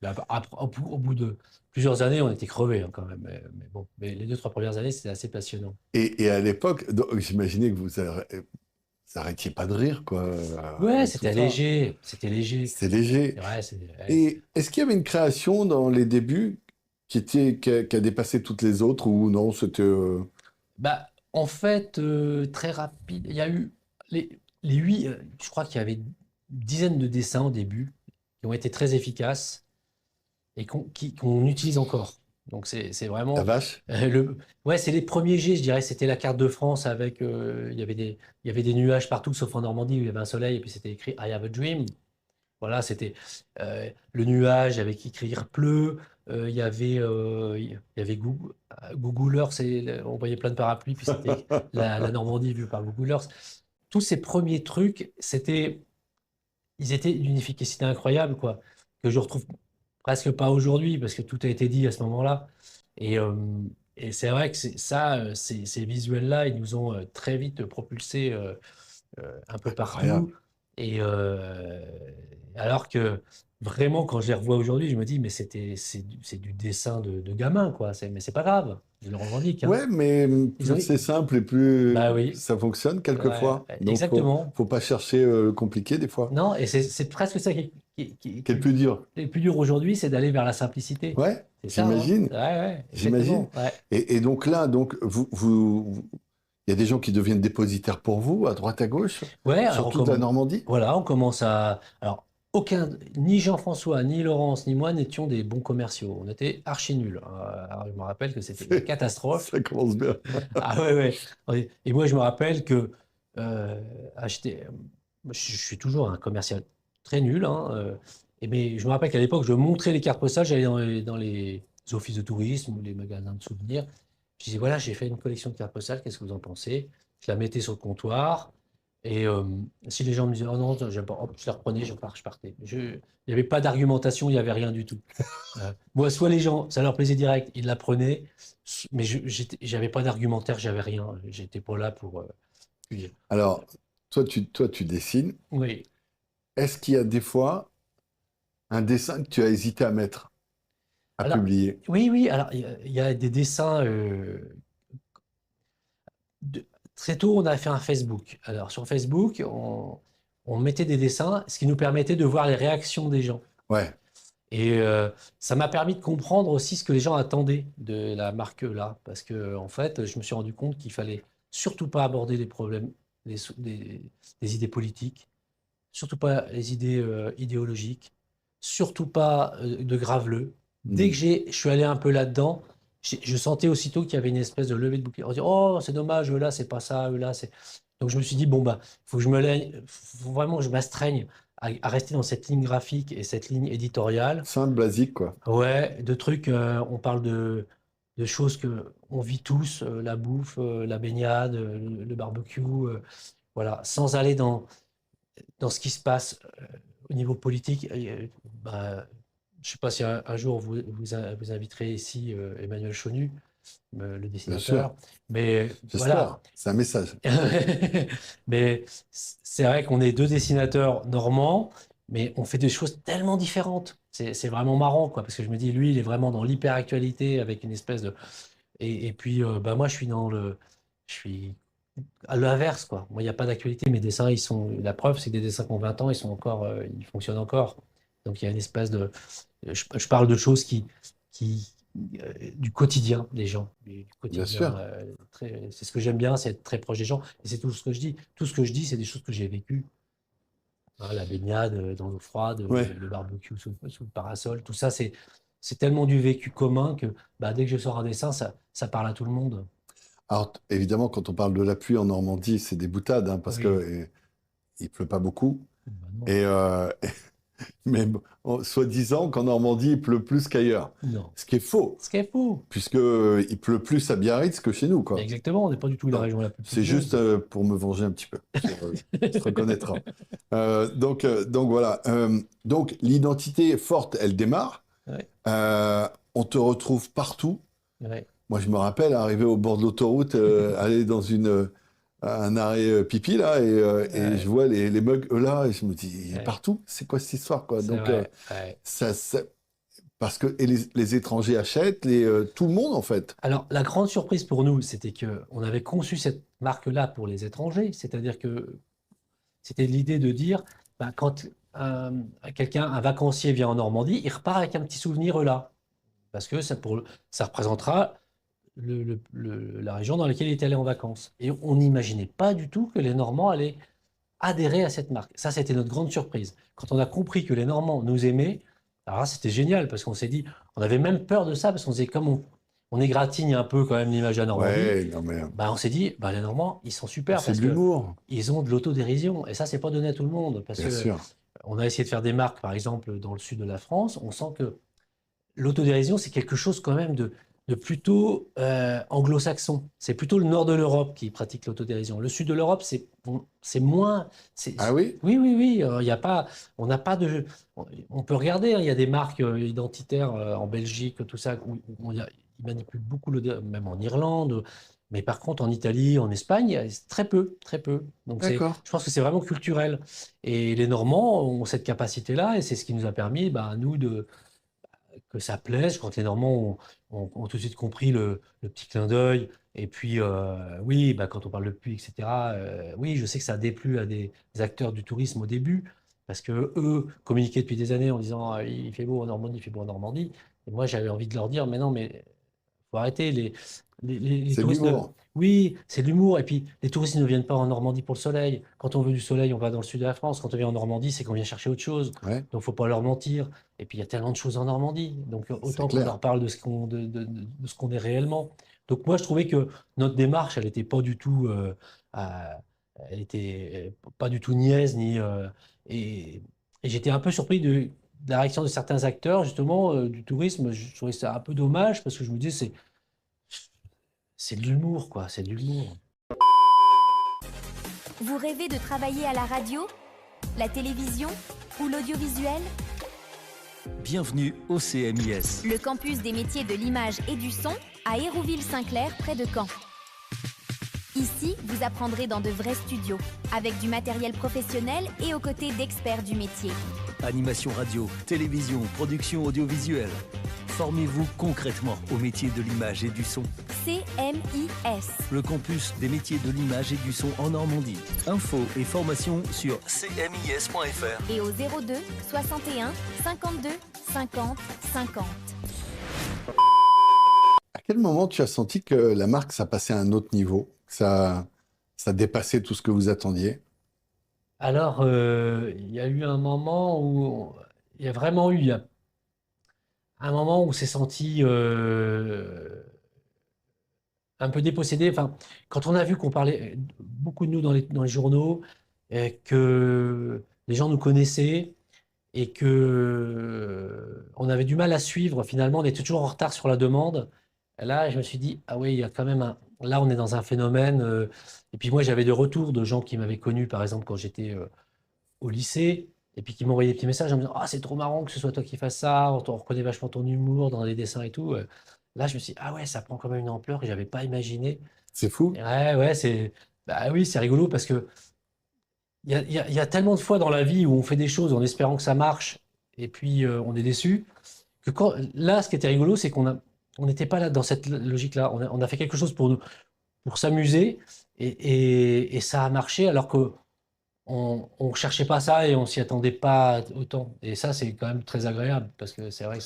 Ben, au bout de plusieurs années, on était crevés hein, quand même. Mais bon, mais les 2, 3 premières années, c'était assez passionnant. Et à l'époque, j'imaginais que vous arrêtiez pas de rire, quoi, Ouais, avec tout c'était ça. léger, c'était léger. C'était léger. C'est vrai, ouais. Et est-ce qu'il y avait une création dans les débuts qui a dépassé toutes les autres ou non, c'était... Bah, en fait, très rapide. Il y a eu les 8, je crois qu'il y avait une dizaine de dessins au début qui ont été très efficaces et qu'on utilise encore. Donc c'est La vraiment vache? ouais, c'est les premiers G, je dirais. C'était la carte de France avec il y avait des nuages partout sauf en Normandie où il y avait un soleil et puis c'était écrit I have a dream. Voilà, c'était le nuage avec écrit il pleut. Il y avait Google Earth, on voyait plein de parapluies, puis c'était la Normandie vue par Google Earth. Tous ces premiers trucs, ils étaient d'une efficacité incroyable, quoi, que je retrouve presque pas aujourd'hui, parce que tout a été dit à ce moment-là. Et, euh, et c'est vrai que ces visuels-là, ils nous ont très vite propulsés un peu partout. Incroyable. Et alors que vraiment, quand je les revois aujourd'hui, je me dis, mais c'est du dessin de gamin, quoi. Mais c'est pas grave, je le revendique, hein. Ouais, mais Ils ont, plus c'est simple et bah plus oui, ça fonctionne ouais, quelquefois. Donc, exactement. faut pas chercher compliqué des fois. Non, et c'est presque ça qui Quel plus dur? est le plus dur aujourd'hui, c'est d'aller vers la simplicité. Ouais, C'est ça, hein? j'imagine. Ouais, ouais, J'imagine. exactement. Ouais. Et donc là, il y a des gens qui deviennent dépositaires pour vous, à droite, à gauche, Ouais, sur alors toute la Normandie? voilà, on commence à. Alors, ni Jean-François, ni Laurence, ni moi n'étions des bons commerciaux. On était archi nuls. Alors, je me rappelle que c'était une catastrophe. Ça commence bien. Ah ouais, ouais. Et moi, je me rappelle que acheter. Moi, je suis toujours un commercial très nul, hein, mais je me rappelle qu'à l'époque, je montrais les cartes postales, j'allais dans les offices de tourisme ou les magasins de souvenirs. Je disais, voilà, j'ai fait une collection de cartes postales, qu'est-ce que vous en pensez? Je la mettais sur le comptoir. Et si les gens me disaient, oh non, j'aime pas, hop, je la reprenais, je partais. Il n'y avait pas d'argumentation, il n'y avait rien du tout. Moi, soit les gens, ça leur plaisait direct, ils la prenaient, mais j'avais pas d'argumentaire, j'avais rien. J'étais pas là pour fuir. Alors, toi, tu dessines. Oui. Est-ce qu'il y a des fois un dessin que tu as hésité à mettre, à Alors, publier? oui, oui, alors il y a des dessins. de- Très tôt, on a fait un Facebook. Alors, sur Facebook, on mettait des dessins, ce qui nous permettait de voir les réactions des gens. Ouais, Et ça m'a permis de comprendre aussi ce que les gens attendaient de la marque là, parce que en fait, je me suis rendu compte qu'il fallait surtout pas aborder des problèmes, des idées politiques. surtout pas les idées idéologiques, surtout pas de graveleux. Dès que Mm. je suis allé un peu là-dedans, je sentais aussitôt qu'il y avait une espèce de levée de bouclier. On dit, oh, c'est dommage, eux là, c'est pas ça, eux là, c'est. Donc je me suis dit, bon, bah, faut que faut vraiment que je m'astreigne à rester dans cette ligne graphique et cette ligne éditoriale. Simple, basique, quoi. Ouais, de trucs, on parle de choses que on vit tous, la bouffe, la baignade, le barbecue, voilà, sans aller dans ce qui se passe au niveau politique. Bah, je ne sais pas si un jour vous inviterez ici Emmanuel Chonu, le Bien sûr. dessinateur, mais voilà. J'espère. C'est un message. Mais c'est vrai qu'on est deux dessinateurs normands, mais on fait des choses tellement différentes. C'est vraiment marrant, quoi, parce que je me dis, lui, il est vraiment dans l'hyper-actualité avec une espèce de. Et puis, bah, moi, je suis à l'inverse, quoi. Moi, il n'y a pas d'actualité. Mes dessins, ils sont. La preuve, c'est que des dessins qui ont 20 ans, ils sont encore, ils fonctionnent encore. Donc, il y a une espèce de. Je parle de choses qui, du quotidien des gens, du Bien quotidien. sûr. C'est ce que j'aime bien, c'est être très proche des gens. Et c'est tout ce que je dis. Tout ce que je dis, c'est des choses que j'ai vécues. Hein, la baignade dans l'eau froide, Ouais. le barbecue sous le parasol, tout ça, c'est tellement du vécu commun que bah, dès que je sors un dessin, ça parle à tout le monde. Alors, évidemment, quand on parle de la pluie en Normandie, c'est des boutades, hein, parce que Oui. il pleut pas beaucoup. Bah non. Et, mais bon, soi-disant qu'en Normandie, il pleut plus qu'ailleurs. Non. Ce qui est faux, Ce qui est fou. puisque il pleut plus à Biarritz que chez nous, quoi. Exactement, on n'est pas du tout la Non, région la plus c'est juste pluvieuse. pour me venger un petit peu. Se reconnaîtra. Donc voilà. Donc l'identité forte, elle démarre. Ouais, On te retrouve partout. ouais, Moi, je me rappelle arriver au bord de l'autoroute, aller dans un arrêt pipi là, et je ouais, vois les mugs eux là, et je me dis, il est ouais. partout. C'est quoi cette histoire, quoi? C'est Donc vrai. Ouais. parce que et les étrangers achètent, tout le monde en fait. Alors, la grande surprise pour nous, c'était que on avait conçu cette marque-là pour les étrangers, c'est-à-dire que c'était l'idée de dire, bah, quand un vacancier vient en Normandie, il repart avec un petit souvenir là, parce que ça représentera la région dans laquelle il est allé en vacances. Et on n'imaginait pas du tout que les Normands allaient adhérer à cette marque. Ça, c'était notre grande surprise. Quand on a compris que les Normands nous aimaient, alors là, c'était génial parce qu'on s'est dit, on avait même peur de ça parce qu'on s'est comme on égratigne un peu quand même l'image de la Normandie. Ouais, non mais Bah, on s'est dit, bah, les Normands, ils sont super c'est parce de que l'humour, ils ont de l'autodérision et ça, c'est pas donné à tout le monde parce bien que sûr. on a essayé de faire des marques, par exemple, dans le sud de la France. On sent que l'autodérision, c'est quelque chose quand même de plutôt anglo-saxon. C'est plutôt le nord de l'Europe qui pratique l'autodérision. Le sud de l'Europe, c'est moins. Ah oui? Oui, oui, oui. Il y a pas, on n'a pas de. On peut regarder. Hein, il y a des marques identitaires en Belgique, tout ça, où ils manipulent beaucoup même en Irlande. Mais par contre, en Italie, en Espagne, très peu, très peu. Donc D'accord. je pense que c'est vraiment culturel. Et les Normands ont cette capacité-là, et c'est ce qui nous a permis, bah, nous, que ça plaise. Je crois que les Normands ont tout de suite compris le petit clin d'œil. Et puis, oui, bah, quand on parle de pluie, etc., oui, je sais que ça a déplu à des acteurs du tourisme au début, parce que eux communiquaient depuis des années en disant il fait beau en Normandie, il fait beau en Normandie. Et moi, j'avais envie de leur dire mais non, mais faut arrêter. Les C'est de touristes, l'humour. oui, c'est de l'humour. Et puis, les touristes ne viennent pas en Normandie pour le soleil. Quand on veut du soleil, on va dans le sud de la France. Quand on vient en Normandie, c'est qu'on vient chercher autre chose. Ouais, Donc, faut pas leur mentir. Et puis, il y a tellement de choses en Normandie. Donc, c'est autant qu'on clair. leur parle de ce qu'on est réellement. Donc, moi, je trouvais que notre démarche, elle n'était pas du tout, elle était pas du tout niaise, et, et j'étais un peu surpris de la réaction de certains acteurs, justement, du tourisme. Je trouvais ça un peu dommage parce que je me disais, c'est de l'humour, quoi. C'est de l'humour. Vous rêvez de travailler à la radio, la télévision ou l'audiovisuel? Bienvenue au CMIS. Le campus des métiers de l'image et du son à Hérouville-Saint-Clair, près de Caen. Ici, vous apprendrez dans de vrais studios, avec du matériel professionnel et aux côtés d'experts du métier. Animation radio, télévision, production audiovisuelle. Formez-vous concrètement au métier de l'image et du son. CMIS. Le campus des métiers de l'image et du son en Normandie. Infos et formations sur cmis.fr. Et au 02 61 52 50 50. À quel moment tu as senti que la marque, ça passait à un autre niveau, que ça dépassait tout ce que vous attendiez? Alors, il y a eu un moment où il y a vraiment eu il y a un moment où c'est senti un peu dépossédé. Enfin, quand on a vu qu'on parlait beaucoup de nous dans les journaux, que les gens nous connaissaient et que on avait du mal à suivre, finalement, on était toujours en retard sur la demande. Là, je me suis dit, ah oui, il y a quand même un. Là, on est dans un phénomène. Et puis moi, j'avais des retours de gens qui m'avaient connu, par exemple, quand j'étais au lycée, et puis qui m'envoyaient des petits messages en me disant, ah, c'est trop marrant que ce soit toi qui fasses ça, on reconnaît vachement ton humour dans les dessins et tout. Là, je me suis dit, ah ouais, ça prend quand même une ampleur que j'avais pas imaginé. C'est fou. Ouais, ouais, bah oui, c'est rigolo parce que il y a tellement de fois dans la vie où on fait des choses en espérant que ça marche et puis on est déçu que là, ce qui était rigolo, c'est on n'était pas là dans cette logique-là. On a fait quelque chose pour s'amuser et ça a marché alors que on cherchait pas ça et on s'y attendait pas autant. Et ça, c'est quand même très agréable parce que c'est vrai que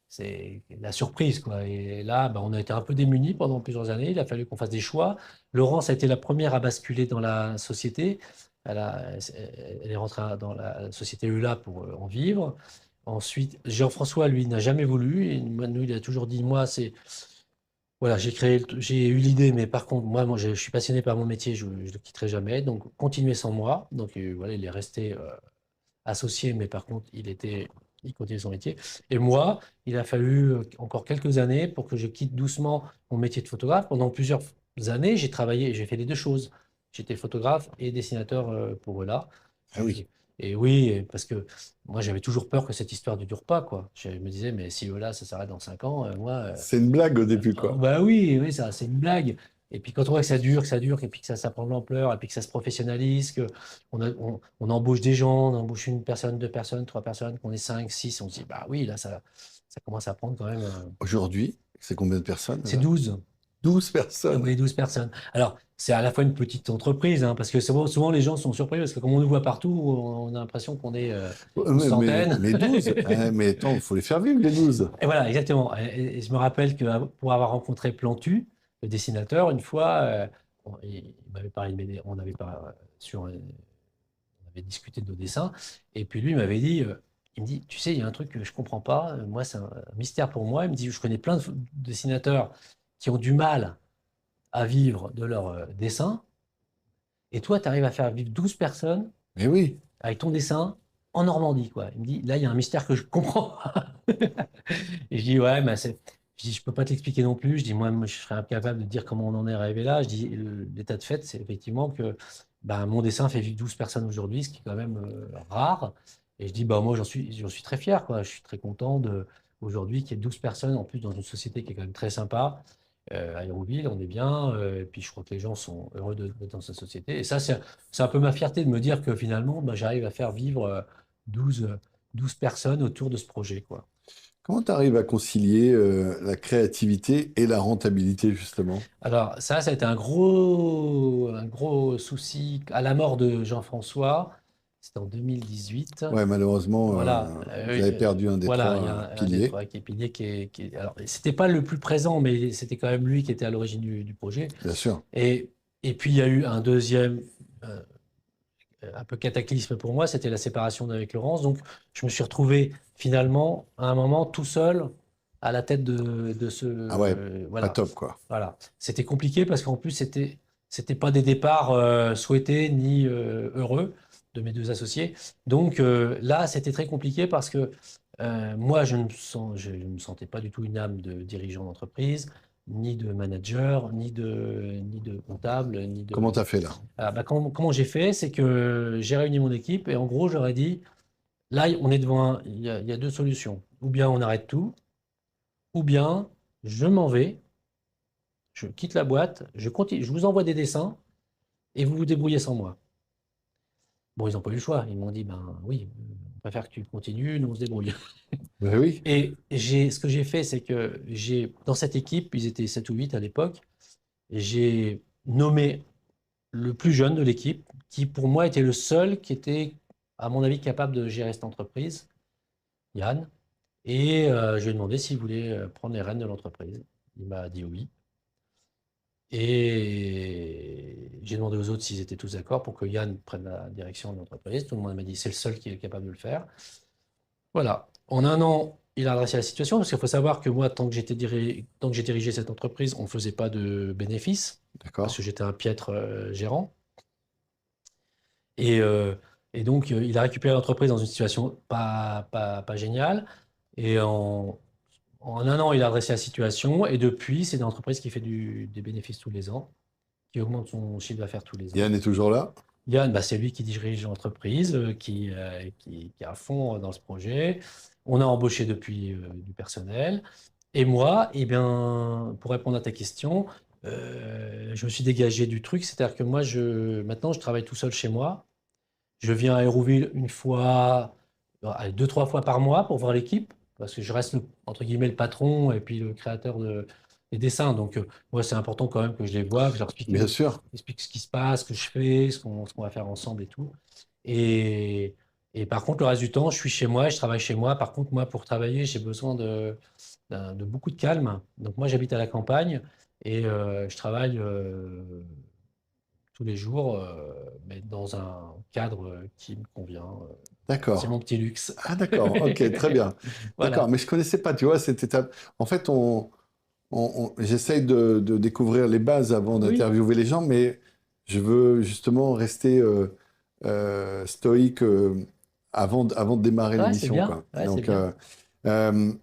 c'est la surprise, quoi. Et là, bah, on a été un peu démunis pendant plusieurs années. Il a fallu qu'on fasse des choix. Laurence a été la première à basculer dans la société. Elle est rentrée dans la société EULA pour en vivre. Ensuite, Jean-François, lui, n'a jamais voulu. Et nous, il a toujours dit, moi, voilà, j'ai eu l'idée, mais par contre, moi, je suis passionné par mon métier, je ne le quitterai jamais. Donc, continuez sans moi. Donc, voilà, il est resté associé, mais par contre, il continue son métier. Et moi, il a fallu encore quelques années pour que je quitte doucement mon métier de photographe. Pendant plusieurs années, j'ai travaillé, j'ai fait les deux choses. J'étais photographe et dessinateur pour eux-là. Ah oui. Et oui, parce que moi, j'avais toujours peur que cette histoire ne dure pas, quoi. Je me disais, mais si eux-là, ça s'arrête dans 5 ans, moi. C'est une blague au début, Ah, quoi. bah oui, oui, ça, c'est une blague. Et puis quand on voit que ça dure, et puis que ça prend de l'ampleur, et puis que ça se professionnalise, on embauche des gens, on embauche une personne, deux personnes, trois personnes, qu'on est 5, 6, on se dit, bah oui, là, ça commence à prendre quand même. Aujourd'hui, c'est combien de personnes, C'est là? 12. 12 personnes. Oui, 12 personnes. Alors, c'est à la fois une petite entreprise, hein, parce que souvent les gens sont surpris, parce que comme on nous voit partout, on a l'impression qu'on est une centaine. Mais 12. Mais attends, il faut les faire vivre, les 12. Et voilà, exactement. Et je me rappelle que pour avoir rencontré Plantu, le dessinateur, une fois, il m'avait parlé on avait on avait discuté de nos dessins, et puis lui il m'avait dit, il me dit, tu sais, il y a un truc que je comprends pas. Moi, c'est un mystère pour moi. Il me dit, je connais plein de dessinateurs qui ont du mal à vivre de leurs dessins, et toi, tu arrives à faire vivre 12 personnes Mais oui. avec ton dessin en Normandie, quoi. Il me dit, là, il y a un mystère que je comprends. Et je dis, ouais, mais je dis, je peux pas te l'expliquer non plus. Je dis, moi, je serais incapable de dire comment on en est arrivé là. Je dis, l'état de fait, c'est effectivement que ben, mon dessin fait vivre 12 personnes aujourd'hui, ce qui est quand même rare. Et je dis, bah, moi, j'en suis très fier, quoi. Je suis très content aujourd'hui qu'il y ait 12 personnes, en plus, dans une société qui est quand même très sympa. À Hérouville, on est bien. Et puis, je crois que les gens sont heureux d'être dans cette société. Et ça, c'est un peu ma fierté de me dire que finalement, ben, j'arrive à faire vivre 12, 12 personnes autour de ce projet, quoi. Comment tu arrives à concilier la créativité et la rentabilité, justement? Alors, ça a été un gros souci à la mort de Jean-François. C'était en 2018. Ouais, malheureusement, Voilà, vous avez perdu un des voilà, il y trois a un des piliers, trois qui est pilier alors, c'était pas le plus présent, mais c'était quand même lui qui était à l'origine du projet. bien sûr. Et puis, il y a eu un deuxième, euh, un peu cataclysme pour moi, c'était la séparation d'avec Laurence. Donc, je me suis retrouvé finalement à un moment tout seul à la tête de ce. Ah ouais, pas Voilà. top, quoi. Voilà. C'était compliqué parce qu'en plus, c'était pas des départs souhaités ni heureux de mes deux associés. Donc là, c'était très compliqué parce que moi, je ne me sentais pas du tout une âme de dirigeant d'entreprise, ni de manager, ni de comptable, ni de. Comment tu as fait, là? Ah, bah, comment j'ai fait? C'est que j'ai réuni mon équipe et en gros, j'aurais dit, là, on est devant il y a deux solutions. Ou bien on arrête tout, ou bien je m'en vais, je quitte la boîte, je continue, je vous envoie des dessins et vous vous débrouillez sans moi. Bon, ils n'ont pas eu le choix. Ils m'ont dit, ben oui, on préfère que tu continues, nous on se débrouille. Ben oui. Et ce que j'ai fait, c'est que dans cette équipe, ils étaient 7 ou 8 à l'époque, j'ai nommé le plus jeune de l'équipe, qui pour moi était le seul qui était, à mon avis, capable de gérer cette entreprise, Yann. Et je lui ai demandé s'il voulait prendre les rênes de l'entreprise. Il m'a dit oui. Et j'ai demandé aux autres s'ils étaient tous d'accord pour que Yann prenne la direction de l'entreprise. Tout le monde m'a dit c'est le seul qui est capable de le faire. Voilà. En un an, il a redressé la situation parce qu'il faut savoir que moi, tant que j'ai dirigé cette entreprise, on ne faisait pas de bénéfices D'accord. parce que j'étais un piètre gérant. Et, euh, et donc, il a récupéré l'entreprise dans une situation pas géniale. Et en un an, il a redressé la situation. Et depuis, c'est une entreprise qui fait des bénéfices tous les ans, qui augmente son chiffre d'affaires tous les ans. Yann est toujours là? Yann, bah, c'est lui qui dirige l'entreprise, qui est à fond dans ce projet. On a embauché depuis du personnel. Et moi, eh bien, pour répondre à ta question, je me suis dégagé du truc. C'est-à-dire que moi, maintenant, je travaille tout seul chez moi. Je viens à Hérouville une fois, allez, deux, trois fois par mois pour voir l'équipe, parce que je reste, entre guillemets, le patron et puis le créateur des dessins. Donc, moi, c'est important quand même que je les vois, que je leur Bien sûr. explique ce qui se passe, ce que je fais, ce qu'on va faire ensemble et tout. Et, et par contre, le reste du temps, je suis chez moi, je travaille chez moi. Par contre, moi, pour travailler, j'ai besoin de beaucoup de calme. Donc, moi, j'habite à la campagne et je travaille tous les jours, mais dans un cadre qui me convient. C'est D'accord. mon petit luxe. Ah, d'accord. Ok, très bien. D'accord. Voilà. Mais je connaissais pas, tu vois, cette étape. En fait, j'essaye de découvrir les bases avant Oui, d'interviewer les gens, mais je veux justement rester stoïque avant de démarrer ouais, c'est l'émission, bien. quoi. Ouais, c'est Donc, bien. euh,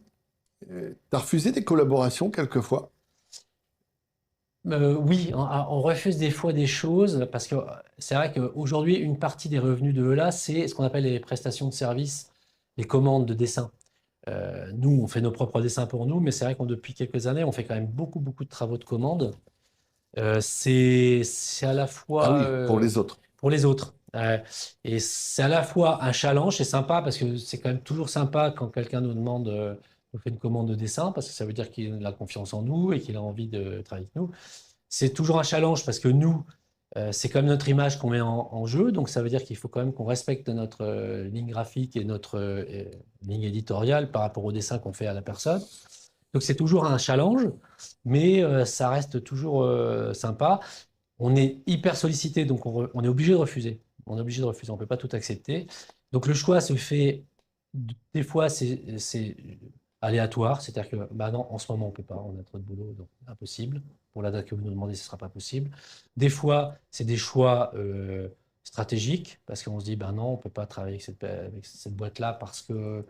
t'as refusé des collaborations quelquefois? Oui, on refuse des fois des choses parce que c'est vrai qu'aujourd'hui, une partie des revenus de ELA, c'est ce qu'on appelle les prestations de services, les commandes de dessin. Nous, on fait nos propres dessins pour nous, mais c'est vrai qu'on depuis quelques années, on fait quand même beaucoup de travaux de commande. C'est à la Ah fois oui, pour les autres. pour les autres. Et c'est à la fois un challenge, c'est sympa parce que c'est quand même toujours sympa quand quelqu'un nous demande, nous fait une commande de dessin parce que ça veut dire qu'il a confiance en nous et qu'il a envie de travailler avec nous. C'est toujours un challenge parce que nous, c'est quand même notre image qu'on met en jeu, donc ça veut dire qu'il faut quand même qu'on respecte notre ligne graphique et notre ligne éditoriale par rapport au dessin qu'on fait à la personne. Donc c'est toujours un challenge, mais ça reste toujours sympa. On est hyper sollicité, donc on est obligé de refuser. On est obligé de refuser, on ne peut pas tout accepter. Donc le choix se fait, des fois c'est aléatoire, c'est-à-dire que bah non, en ce moment on ne peut pas, on a trop de boulot, donc impossible. Pour la date que vous nous demandez, ce ne sera pas possible. Des fois, c'est des choix stratégiques, parce qu'on se dit, ben non, on ne peut pas travailler avec cette boîte-là parce que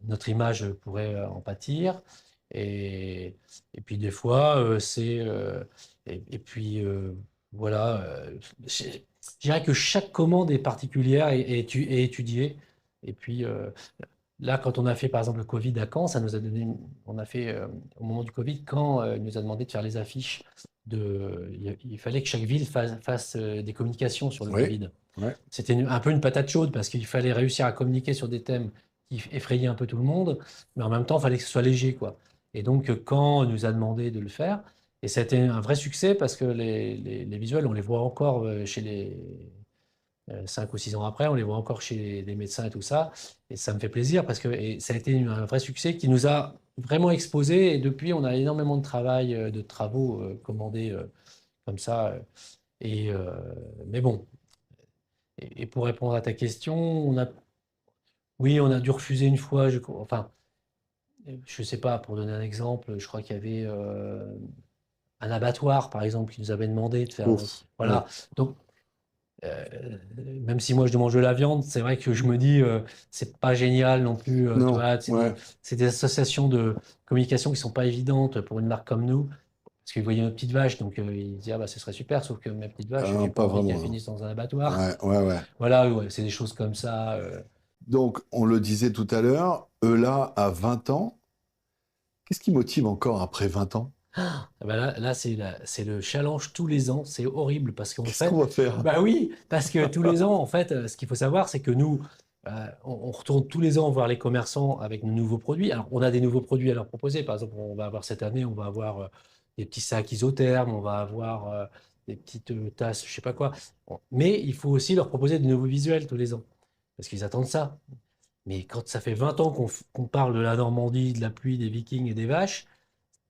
notre image pourrait en pâtir. Et, et puis des fois, et puis voilà, je dirais que chaque commande est particulière et étudiée. Et puis là, quand on a fait par exemple le Covid à Caen, ça nous a donné, on a fait au moment du Covid, Caen il nous a demandé de faire les affiches il fallait que chaque ville fasse des communications sur le Oui, Covid. ouais. C'était un peu une patate chaude parce qu'il fallait réussir à communiquer sur des thèmes qui effrayaient un peu tout le monde, mais en même temps, il fallait que ce soit léger, quoi. Et donc, quand on nous a demandé de le faire, et ça a été un vrai succès parce que les visuels, on les voit encore chez les 5 ou 6 ans après, on les voit encore chez les médecins et tout ça. Et ça me fait plaisir parce que et ça a été un vrai succès qui nous a vraiment exposé. Et depuis, on a énormément de travail, de travaux commandés comme ça. Et, euh, mais bon, et pour répondre à ta question, oui, on a dû refuser une fois. Enfin, je sais pas, pour donner un exemple, je crois qu'il y avait un abattoir, par exemple, qui nous avait demandé de faire. Ouf. Ouais. Voilà. Donc, euh, même si moi je mange de la viande, c'est vrai que je me dis, c'est pas génial non plus. Tu Non, vois, ouais. c'est des associations de communication qui sont pas évidentes pour une marque comme nous. Parce qu'ils voyaient nos petites vaches, donc ils disaient, ah bah ce serait super, sauf que mes petites vaches, Ah, j'ai pas pas envie vraiment, qu'elles non. finissent dans un abattoir. Ouais, ouais, ouais. Voilà, ouais, c'est des choses comme ça. Donc, on le disait tout à l'heure, Eula a 20 ans. Qu'est-ce qui motive encore après 20 ans? Ah bah là, c'est le challenge tous les ans. C'est horrible parce qu'en Qu'est-ce qu'on fait, va faire? bah oui, parce que tous les ans, en fait, ce qu'il faut savoir, c'est que nous, on retourne tous les ans voir les commerçants avec nos nouveaux produits. Alors, on a des nouveaux produits à leur proposer. Par exemple, on va avoir cette année, on va avoir des petits sacs isothermes, on va avoir des petites tasses, je sais pas quoi. Bon, mais il faut aussi leur proposer de nouveaux visuels tous les ans parce qu'ils attendent ça. Mais quand ça fait 20 ans qu'on parle de la Normandie, de la pluie, des Vikings et des vaches,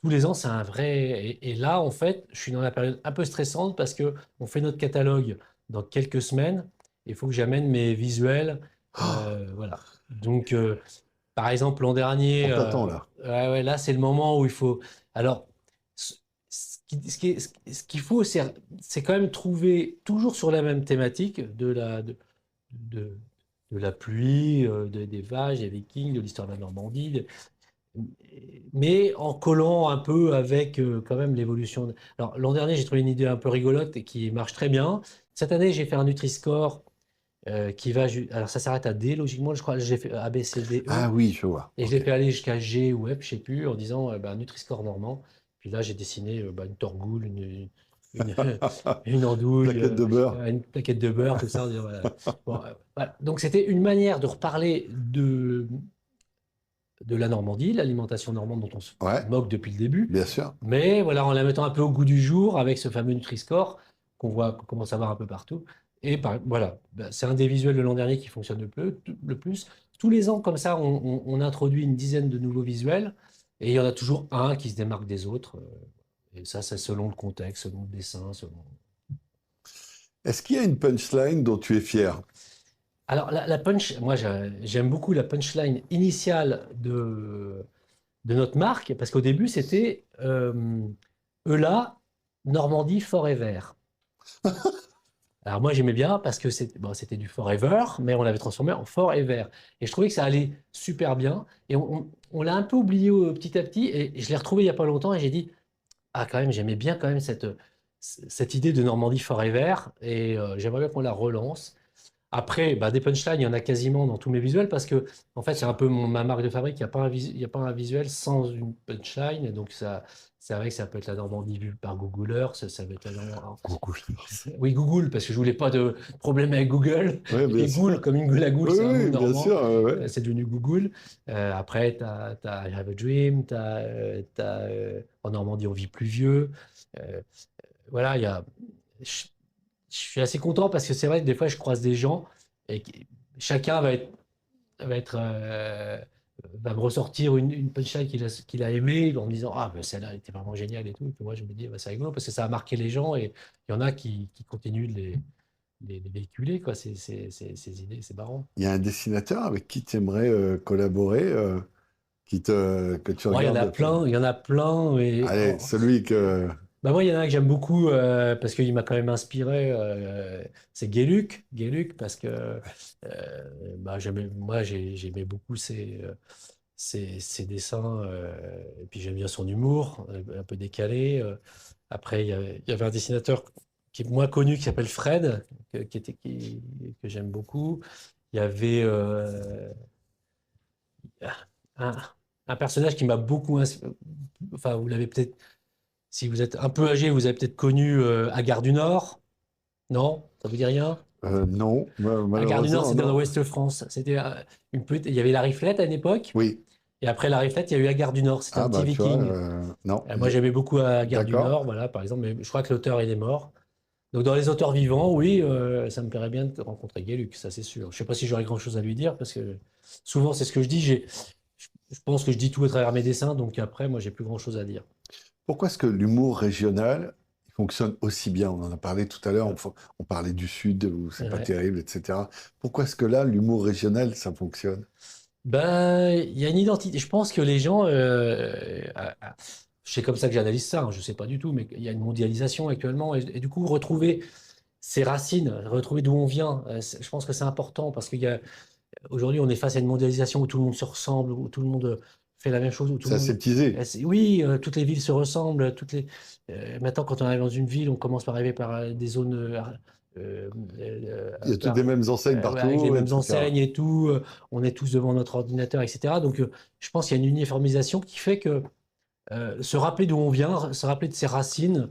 tous les ans, c'est un vrai. Et là, en fait, je suis dans la période un peu stressante parce que on fait notre catalogue dans quelques semaines. Il faut que j'amène mes visuels. Voilà. Donc, par exemple, l'an dernier, On t'attend là. ouais, ouais, là, c'est le moment où il faut. Alors, ce, ce qu'il faut, c'est quand même trouver toujours sur la même thématique de, de la pluie, des vaches, des Vikings, de l'histoire de la Normandie, mais en collant un peu avec quand même l'évolution. Alors, l'an dernier, j'ai trouvé une idée un peu rigolote et qui marche très bien. Cette année, j'ai fait un Nutri-Score qui va. Alors, ça s'arrête à D, logiquement, je crois. J'ai fait A, B, C, D, E. Ah oui, je vois. Et je Ok. l'ai fait aller jusqu'à G ou F, je sais plus, en disant Nutri-Score normand. Puis là, j'ai dessiné une torgoule, une, une andouille, Plaquette de beurre. une plaquette de beurre, tout ça. En disant, voilà. Bon, voilà. Donc, c'était une manière de reparler de la Normandie, l'alimentation normande dont on se Ouais, moque depuis le début, bien sûr. mais voilà, en la mettant un peu au goût du jour avec ce fameux Nutri-Score qu'on commence à voir un peu partout. Et voilà, c'est un des visuels de l'an dernier qui fonctionne le plus. Tous les ans, comme ça, on introduit une dizaine de nouveaux visuels et il y en a toujours un qui se démarque des autres. Et ça, c'est selon le contexte, selon le dessin, selon... Est-ce qu'il y a une punchline dont tu es fier? Alors, moi, j'aime beaucoup la punchline initiale de notre marque, parce qu'au début, c'était Eula, Normandie Forever. Alors moi, j'aimais bien parce que c'était du Forever, mais on l'avait transformé en Forever. Et je trouvais que ça allait super bien. Et on l'a un peu oublié petit à petit, et je l'ai retrouvé il n'y a pas longtemps, et j'ai dit, ah quand même, j'aimais bien quand même cette idée de Normandie Forever, et j'aimerais bien qu'on la relance. Après, des punchlines, il y en a quasiment dans tous mes visuels parce que, en fait, c'est un peu ma marque de fabrique. Il n'y a pas un visuel sans une punchline. Et donc, c'est vrai que ça peut être la Normandie vue par Googler. Ça peut être la Normandie. Coucou. Oui, Google, parce que je voulais pas de problème avec Google. Oui, bien Et Goule, sûr. comme une goule à goule, Oui, c'est un mot oui, bien normand. sûr. Ouais. C'est devenu Google. Après, tu as I Have a Dream. En Normandie, on vit plus vieux. Euh, voilà, je, je suis assez content parce que c'est vrai que des fois, je croise des gens et chacun va me ressortir une punchline qu'il a aimée en me disant ah, ben celle-là était vraiment géniale et tout. Et puis moi, je me dis, c'est rigolo parce que ça a marqué les gens et il y en a qui continuent de les véhiculer, quoi, ces idées, c'est marrant. Il y a un dessinateur avec qui tu aimerais collaborer, que tu Bon, il y en regardes a de près. plein, il y y en a plein. Et, Allez, celui que... moi, il y en a un que j'aime beaucoup parce qu'il m'a quand même inspiré. C'est Guéluc. Guéluc, parce que j'aimais beaucoup ses dessins. Et puis j'aime bien son humour, un peu décalé. Après, il y avait un dessinateur qui est moins connu qui s'appelle Fred, que j'aime beaucoup. Il y avait un, un personnage qui m'a beaucoup inspiré. Enfin, vous l'avez peut-être. Si vous êtes un peu âgé, vous avez peut-être connu à Gare du Nord. Non? Ça vous dit rien? Non, À Gare du Nord, malheureusement, c'était dans non. l'Ouest de France. C'était il y avait la Riflette à une époque. Oui. Et après la Riflette, il y a eu à Gare du Nord. C'était Ah un petit bah, tu vois, viking. non. Moi, j'aimais beaucoup à Gare du D'accord. Nord, voilà, par exemple. Mais je crois que l'auteur, il est mort. Donc, dans les auteurs vivants, oui, ça me plairait bien de rencontrer Guéluc, ça c'est sûr. Je ne sais pas si j'aurais grand-chose à lui dire, parce que souvent, c'est ce que je dis. Je pense que je dis tout à travers mes dessins, donc après, moi, j'ai plus grand-chose à dire. Pourquoi est-ce que l'humour régional il fonctionne aussi bien? On en a parlé tout à l'heure, on parlait du Sud où c'est pas Ouais. terrible, etc. Pourquoi est-ce que là, l'humour régional, ça fonctionne? Ben, il y a une identité. Je pense que les gens, c'est comme ça que j'analyse ça, hein, je ne sais pas du tout, mais il y a une mondialisation actuellement. Et du coup, retrouver ses racines, retrouver d'où on vient, je pense que c'est important parce qu'aujourd'hui, on est face à une mondialisation où tout le monde se ressemble, où tout le monde fait la même chose, où tout C'est le monde. aseptisé. Oui, toutes les villes se ressemblent. Maintenant, quand on arrive dans une ville, on commence par arriver par des zones. Il y a toutes les mêmes enseignes Ouais, avec les partout, mêmes etc. enseignes et tout, on est tous devant notre ordinateur, etc. Donc, je pense qu'il y a une uniformisation qui fait que se rappeler d'où on vient, se rappeler de ses racines,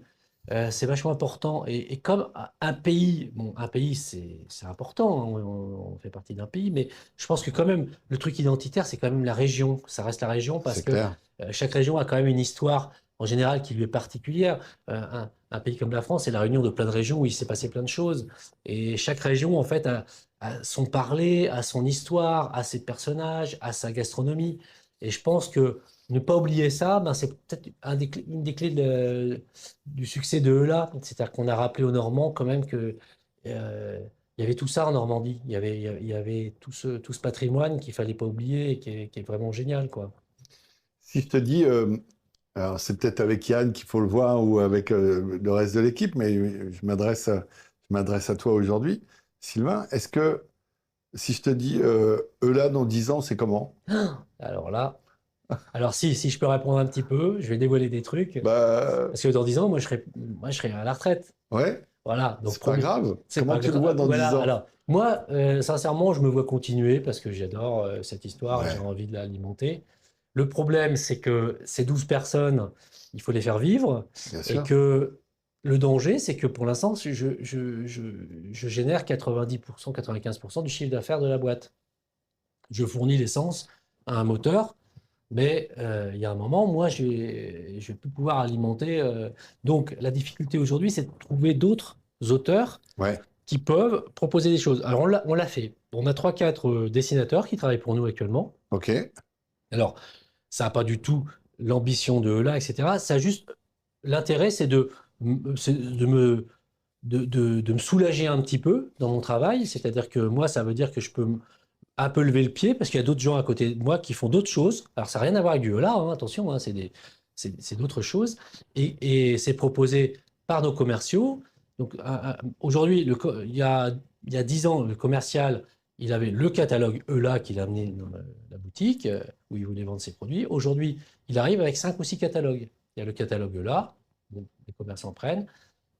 c'est vachement important. Et comme un pays, bon, un pays, c'est important, hein, on fait partie d'un pays, mais je pense que quand même, le truc identitaire, c'est quand même la région. Ça reste la région parce C'est que clair. chaque région a quand même une histoire, en général, qui lui est particulière. Un pays comme la France, c'est la réunion de plein de régions où il s'est passé plein de choses. Et chaque région, en fait, a son parler, a son histoire, a ses personnages, a sa gastronomie. Et je pense que ne pas oublier ça, ben, c'est peut-être une des clés du succès de Eula. C'est-à-dire qu'on a rappelé aux Normands quand même que il y avait tout ça en Normandie. Il y avait tout ce patrimoine qu'il fallait pas oublier et qui est vraiment génial, quoi. Si je te dis, alors c'est peut-être avec Yann qu'il faut le voir ou avec le reste de l'équipe, mais je m'adresse à toi aujourd'hui, Sylvain. Est-ce que si je te dis Eula dans 10 ans, c'est comment? Alors là, alors si je peux répondre un petit peu, je vais dévoiler des trucs. Bah Parce que dans 10 ans, moi, je serai à la retraite. ouais, Voilà. Donc, c'est pas grave. c'est Comment pas tu le grave. vois dans 10 Voilà. ans? Alors, moi, sincèrement, je me vois continuer parce que j'adore cette histoire et j'ai Ouais, envie de l'alimenter. Le problème, c'est que ces 12 personnes, il faut les faire vivre bien et sûr. que le danger, c'est que pour l'instant, je génère 90%, 95% du chiffre d'affaires de la boîte. Je fournis l'essence à un moteur. Mais il y a un moment, moi, je vais plus pouvoir alimenter. Donc, la difficulté aujourd'hui, c'est de trouver d'autres auteurs Ouais, qui peuvent proposer des choses. Alors, on l'a fait. On a trois, quatre dessinateurs qui travaillent pour nous actuellement. ok, Alors, ça n'a pas du tout l'ambition de là, etc. Ça a juste l'intérêt, c'est de me soulager un petit peu dans mon travail. C'est-à-dire que moi, ça veut dire que je peux un peu lever le pied parce qu'il y a d'autres gens à côté de moi qui font d'autres choses. Alors, ça n'a rien à voir avec du là, hein, attention, hein, c'est d'autres choses. Et c'est proposé par nos commerciaux. Donc, aujourd'hui, il y a 10 ans, le commercial, il avait le catalogue ELA qu'il a amené dans la boutique où il voulait vendre ses produits. Aujourd'hui, il arrive avec 5 ou 6 catalogues. Il y a le catalogue ELA, donc les commerçants prennent.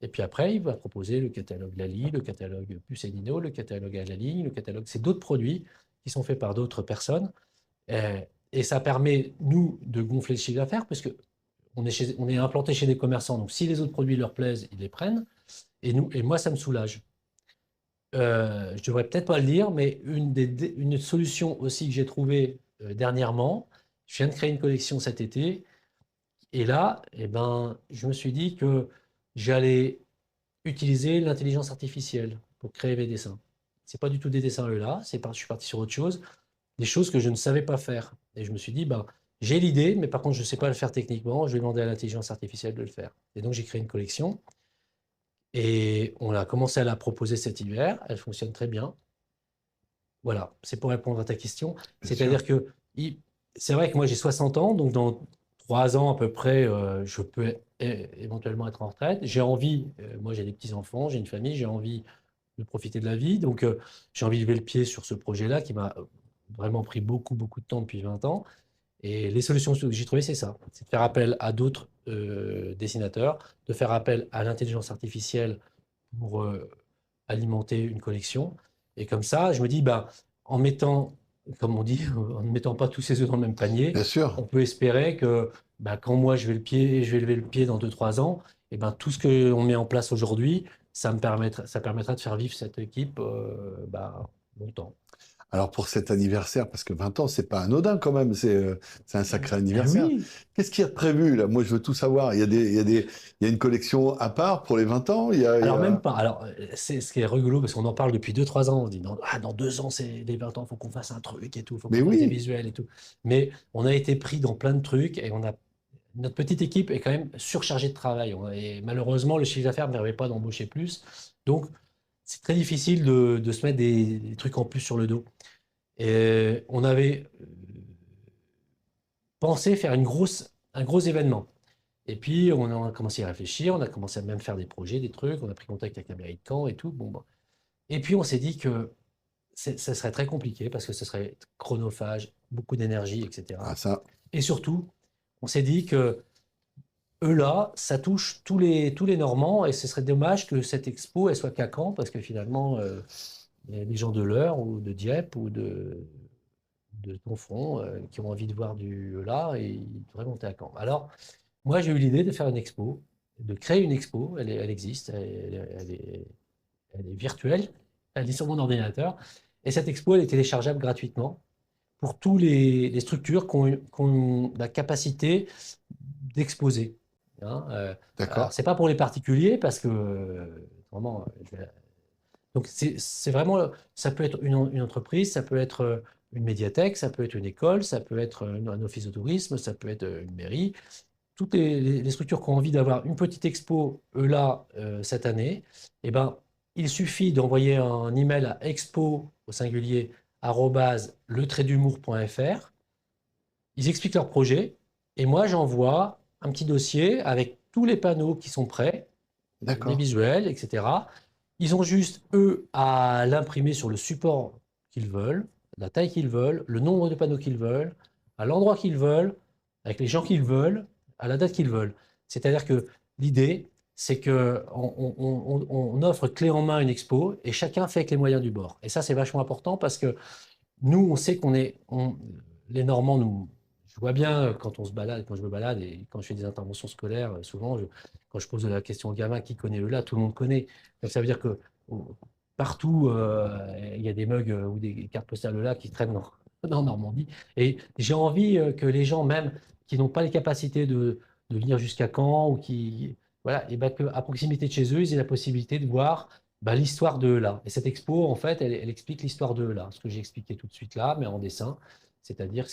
Et puis après, il va proposer le catalogue Lali, le catalogue Pucellino, le catalogue à la ligne, le catalogue. C'est d'autres produits qui sont faits par d'autres personnes. Euh, et ça permet, nous, de gonfler le chiffre d'affaires parce qu'on est implanté chez des commerçants. Donc, si les autres produits leur plaisent, ils les prennent. Et moi, ça me soulage. Je devrais peut-être pas le dire, mais une solution aussi que j'ai trouvée dernièrement, je viens de créer une collection cet été. Et là, eh ben, je me suis dit que j'allais utiliser l'intelligence artificielle pour créer mes dessins. C'est pas du tout des dessins là, je suis parti sur autre chose, des choses que je ne savais pas faire. Et je me suis dit, ben, j'ai l'idée, mais par contre, je ne sais pas le faire techniquement, je vais demander à l'intelligence artificielle de le faire. Et donc, j'ai créé une collection et on a commencé à la proposer cet hiver, elle fonctionne très bien. Voilà, c'est pour répondre à ta question. bien sûr. C'est-à-dire que c'est vrai que moi j'ai 60 ans, donc dans 3 ans à peu près, je peux éventuellement être en retraite. J'ai envie, moi j'ai des petits-enfants, j'ai une famille, j'ai envie de profiter de la vie. Donc j'ai envie de lever le pied sur ce projet-là qui m'a vraiment pris beaucoup, beaucoup de temps depuis 20 ans. Et les solutions que j'ai trouvées, c'est ça. C'est de faire appel à d'autres dessinateurs, de faire appel à l'intelligence artificielle pour alimenter une collection. Et comme ça, je me dis, bah, en mettant, comme on dit, en ne mettant pas tous ses œufs dans le même panier, Bien sûr. on peut espérer que bah, quand moi je vais lever le pied dans 2, 3 ans, et ben, tout ce qu'on met en place aujourd'hui, ça permettra de faire vivre cette équipe bah, longtemps. Alors pour cet anniversaire, parce que 20 ans, c'est pas anodin quand même, c'est un sacré Ah anniversaire. oui, Qu'est-ce qu'il y a de prévu là? Moi, je veux tout savoir. Il y a une collection à part pour les 20 ans. alors même pas. Alors, c'est ce qui est rigolo, parce qu'on en parle depuis 2, 3 ans. On se dit, dans 2 ans, c'est les 20 ans, il faut qu'on fasse un truc et tout, il faut Mais qu'on fasse des oui, visuels et tout. Mais on a été pris dans plein de trucs et notre petite équipe est quand même surchargée de travail. Et malheureusement, le chiffre d'affaires ne permet pas d'embaucher plus. Donc, c'est très difficile de se mettre des trucs en plus sur le dos. Et on avait pensé faire un gros événement. Et puis, on a commencé à réfléchir, on a commencé à même faire des projets, des trucs, on a pris contact avec la mairie de Caen et tout. Bon. Et puis, on s'est dit que ça serait très compliqué parce que ce serait chronophage, beaucoup d'énergie, ah, etc. ça, Et surtout, on s'est dit que eux là, ça touche tous les Normands et ce serait dommage que cette expo, elle soit qu'à Caen parce que finalement, il y a des gens de l'Eure ou de Dieppe ou de Tonfront qui ont envie de voir du là et ils devraient monter à Caen. Alors, moi, j'ai eu l'idée de faire une expo, de créer une expo. Elle existe, elle est virtuelle, elle est sur mon ordinateur. Et cette expo, elle est téléchargeable gratuitement pour tous les structures qui ont la capacité d'exposer. Hein. Alors, d'accord. c'est pas pour les particuliers parce que vraiment, donc c'est vraiment, ça peut être une entreprise, ça peut être une médiathèque, ça peut être une école, ça peut être un office de tourisme, ça peut être une mairie. Toutes les structures qui ont envie d'avoir une petite expo, là, cette année, eh ben, il suffit d'envoyer un email à expo, au singulier, @le-d'humour.fr. Ils expliquent leur projet et moi, j'envoie un petit dossier avec tous les panneaux qui sont prêts, les D'accord. visuels, etc. Ils ont juste, eux, à l'imprimer sur le support qu'ils veulent, la taille qu'ils veulent, le nombre de panneaux qu'ils veulent, à l'endroit qu'ils veulent, avec les gens qu'ils veulent, à la date qu'ils veulent. C'est-à-dire que l'idée, c'est qu'on offre clé en main une expo et chacun fait avec les moyens du bord. Et ça, c'est vachement important parce que nous, on sait les Normands, je vois bien quand on se balade, quand je me balade et quand je fais des interventions scolaires, souvent, quand je pose la question aux gamins qui connaît là, tout le monde connaît. Donc ça veut dire que partout, il y a des mugs ou des cartes postales là qui traînent dans Normandie. Et j'ai envie que les gens, même qui n'ont pas les capacités de venir jusqu'à Caen ou qui, voilà, et ben qu'à proximité de chez eux, ils aient la possibilité de voir l'histoire de là. Et cette expo, en fait, elle explique l'histoire de là, ce que j'ai expliqué tout de suite là, mais en dessin. C'est-à-dire que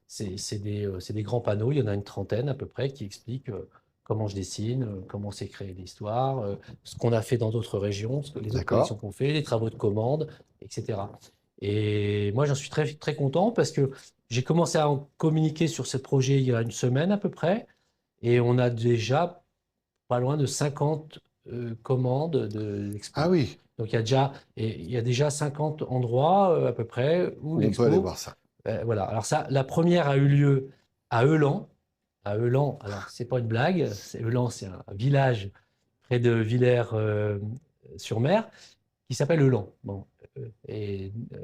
c'est des grands panneaux, il y en a une trentaine à peu près, qui expliquent comment je dessine, comment s'est créée l'histoire, ce qu'on a fait dans d'autres régions, les autres D'accord. collections qu'on fait, les travaux de commande, etc. Et moi, j'en suis très, très content parce que j'ai commencé à en communiquer sur ce projet il y a une semaine à peu près, et on a déjà pas loin de 50 commandes d'expo. Ah oui, Donc il y a déjà 50 endroits à peu près où on peut aller l'expo. voir ça. Voilà. Alors ça, la première a eu lieu à Eulan. À Eulan, alors c'est pas une blague, Eulan, c'est un village près de Villers-sur-Mer qui s'appelle Eulan. Bon,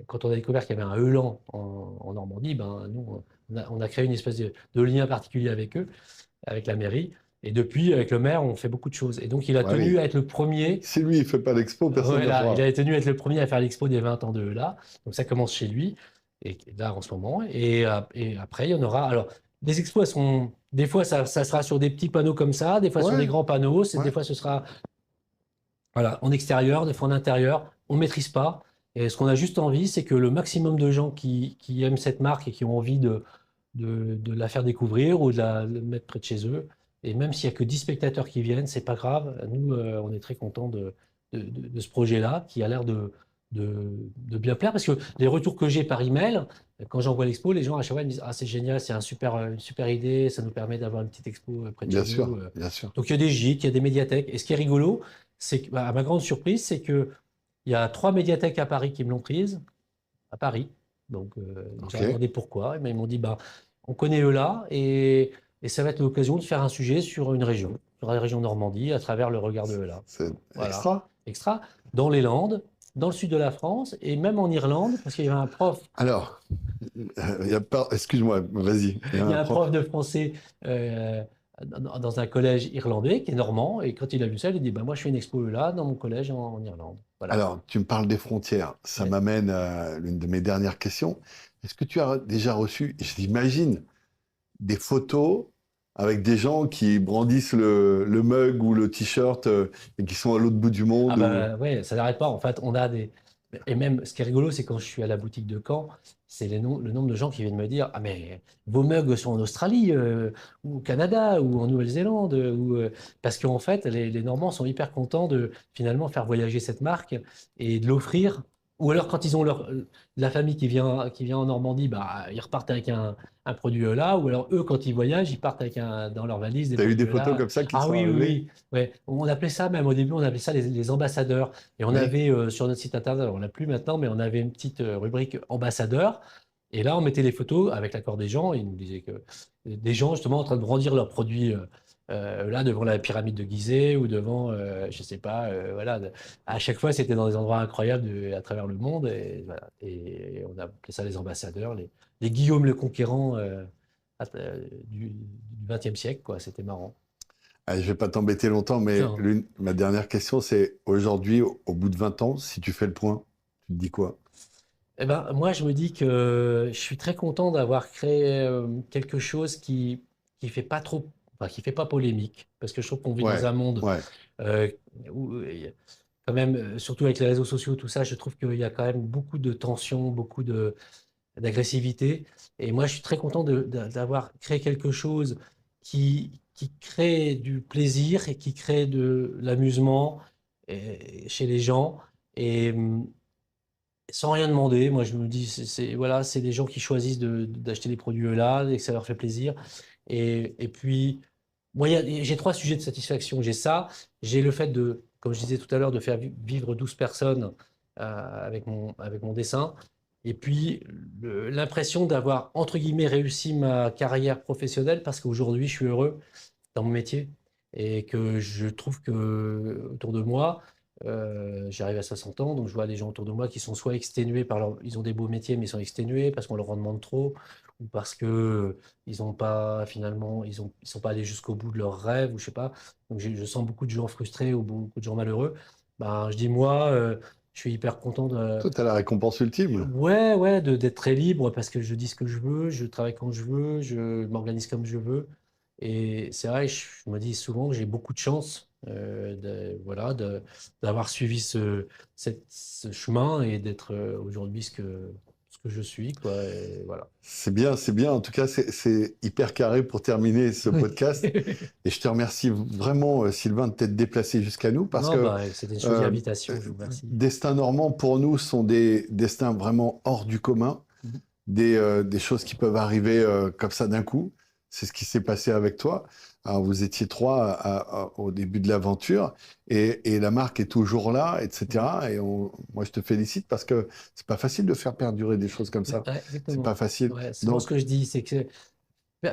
quand on a découvert qu'il y avait un Eulan en Normandie, ben, nous, on a créé une espèce de lien particulier avec eux, avec la mairie. Et depuis, avec le maire, on fait beaucoup de choses. Et donc, il a Ouais, tenu oui. à être le premier. Si lui, il fait pas l'expo, personne ne le Voilà, il fera. a tenu à être le premier à faire l'expo des 20 ans de là. Donc ça commence chez lui, et là en ce moment. Et après, il y en aura. Alors, les expos, des fois, ça sera sur des petits panneaux comme ça, des fois sur Ouais, des grands panneaux, ouais. des fois ce sera voilà, en extérieur, des fois en intérieur. On ne maîtrise pas. Et ce qu'on a juste envie, c'est que le maximum de gens qui aiment cette marque et qui ont envie de la faire découvrir ou de la mettre près de chez eux. Et même s'il n'y a que 10 spectateurs qui viennent, c'est pas grave. Nous, on est très contents de ce projet-là qui a l'air de bien plaire parce que les retours que j'ai par email, quand j'envoie l'expo, les gens à chaque fois ils me disent: Ah, c'est génial, c'est une super idée, ça nous permet d'avoir une petite expo près de Bien chez sûr, nous. bien sûr. Donc il y a des gîtes, il y a des médiathèques. Et ce qui est rigolo, c'est que, à ma grande surprise, c'est qu'il y a 3 médiathèques à Paris qui me l'ont prise, à Paris. Donc j'ai Ok. demandé pourquoi. Mais ils m'ont dit: on connaît eux là et ça va être l'occasion de faire un sujet sur une région, sur la région Normandie, à travers le regard de eux là. C'est Voilà. extra. Extra. Dans les Landes, dans le sud de la France et même en Irlande, parce qu'il y avait un prof. Alors, excuse-moi, vas-y. Il y a un prof de français dans un collège irlandais qui est normand, et quand il a vu ça, il a dit: moi je fais une expo là dans mon collège en Irlande. Voilà. Alors, tu me parles des frontières. Ça Ouais. m'amène à l'une de mes dernières questions. Est-ce que tu as déjà reçu, j'imagine, des photos avec des gens qui brandissent le mug ou le t-shirt et qui sont à l'autre bout du monde Ouais, ça n'arrête pas. En fait, on a des. Et même, ce qui est rigolo, c'est quand je suis à la boutique de Caen, c'est le nombre de gens qui viennent me dire: Ah, mais vos mugs sont en Australie, ou au Canada, ou en Nouvelle-Zélande. Parce qu'en fait, les Normands sont hyper contents de finalement faire voyager cette marque et de l'offrir. Ou alors, quand ils ont la famille qui vient en Normandie, ils repartent avec un produit là. Ou alors, eux, quand ils voyagent, ils partent avec dans leur valise des Tu as eu des produits photos comme ça qui Ah sont oui, oui, arrivées? oui. Ouais. On appelait ça, même au début, on appelait ça les ambassadeurs. Et on Oui. avait sur notre site internet, alors on l'a plus maintenant, mais on avait une petite rubrique ambassadeurs. Et là, on mettait les photos avec l'accord des gens. Ils nous disaient que des gens, justement, en train de brandir leurs produits là, devant la pyramide de Gizeh ou devant, je sais pas, voilà. À chaque fois, c'était dans des endroits incroyables à travers le monde. Et, voilà. Et on a appelé ça les ambassadeurs, les Guillaume le Conquérant du XXe siècle, quoi. C'était marrant. Allez, je vais pas t'embêter longtemps, mais Non. ma dernière question, c'est aujourd'hui, au bout de 20 ans, si tu fais le point, tu te dis quoi? Eh ben, moi, je me dis que je suis très content d'avoir créé quelque chose qui fait pas trop, enfin, qui fait pas polémique, parce que je trouve qu'on vit dans Ouais, un monde ouais. euh, où, quand même, surtout avec les réseaux sociaux, tout ça, je trouve qu'il y a quand même beaucoup de tensions, beaucoup de d'agressivité. Et moi, je suis très content d'avoir créé quelque chose qui crée du plaisir et qui crée de l'amusement chez les gens. Et sans rien demander, moi, je me dis, voilà, c'est des gens qui choisissent d'acheter des produits là et que ça leur fait plaisir. Et puis, moi, j'ai 3 sujets de satisfaction. J'ai ça, j'ai le fait de, comme je disais tout à l'heure, de faire vivre 12 personnes avec mon dessin. Et puis, l'impression d'avoir, entre guillemets, réussi ma carrière professionnelle parce qu'aujourd'hui, je suis heureux dans mon métier et que je trouve que autour de moi, j'arrive à 60 ans, donc je vois des gens autour de moi qui sont soit exténués par leur... Ils ont des beaux métiers, mais ils sont exténués parce qu'on leur en demande trop ou parce que ils ont pas, finalement, ils sont pas allés jusqu'au bout de leurs rêves ou je sais pas. Donc je sens beaucoup de gens frustrés ou beaucoup de gens malheureux. Ben, je dis moi, je suis hyper content de... Toi, tu as la récompense ultime. Ouais, ouais, d'être très libre parce que je dis ce que je veux, je travaille quand je veux, je m'organise comme je veux. Et c'est vrai, je me dis souvent que j'ai beaucoup de chance voilà, d'avoir suivi ce chemin et d'être aujourd'hui ce que je suis, quoi. Et voilà. C'est bien. En tout cas, c'est hyper carré pour terminer ce Oui. podcast. Et je te remercie vraiment, Sylvain, de t'être déplacé jusqu'à nous parce Non, que bah, c'était une chouette invitation, je vous remercie. Destin Normand, pour nous, sont des destins vraiment hors du commun, Mhm. des choses qui peuvent arriver comme ça d'un coup. C'est ce qui s'est passé avec toi. Alors, vous étiez 3 au début de l'aventure et la marque est toujours là, etc. Et moi, je te félicite parce que c'est pas facile de faire perdurer des choses comme ça. Ouais, C'est exactement. pas facile. Ouais, c'est souvent ce Donc, que je dis, c'est que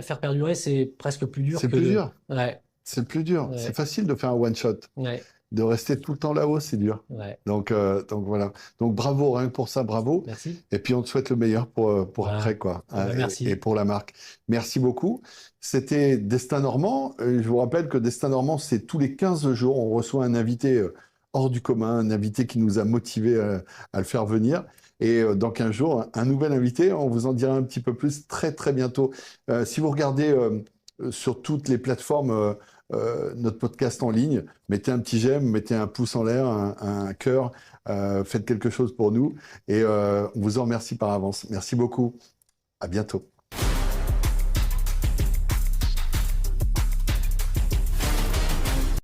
faire perdurer, c'est presque plus dur c'est que plus de... dur. Ouais, C'est le plus dur. C'est ouais, facile de faire un one-shot. ouais, De rester tout le temps là-haut, c'est dur. ouais. Donc voilà. Donc bravo, rien que pour ça, bravo. Merci. Et puis on te souhaite le meilleur pour Voilà. après, quoi. Eh ben, Et merci. pour la marque. Merci beaucoup. C'était Destin Normand. Je vous rappelle que Destin Normand, c'est tous les 15 jours, on reçoit un invité hors du commun, un invité qui nous a motivés à le faire venir. Et dans 15 jours, un nouvel invité. On vous en dira un petit peu plus très, très bientôt. Si vous regardez sur toutes les plateformes notre podcast en ligne, mettez un petit j'aime, mettez un pouce en l'air, un cœur, faites quelque chose pour nous et on vous en remercie par avance. Merci beaucoup. À bientôt.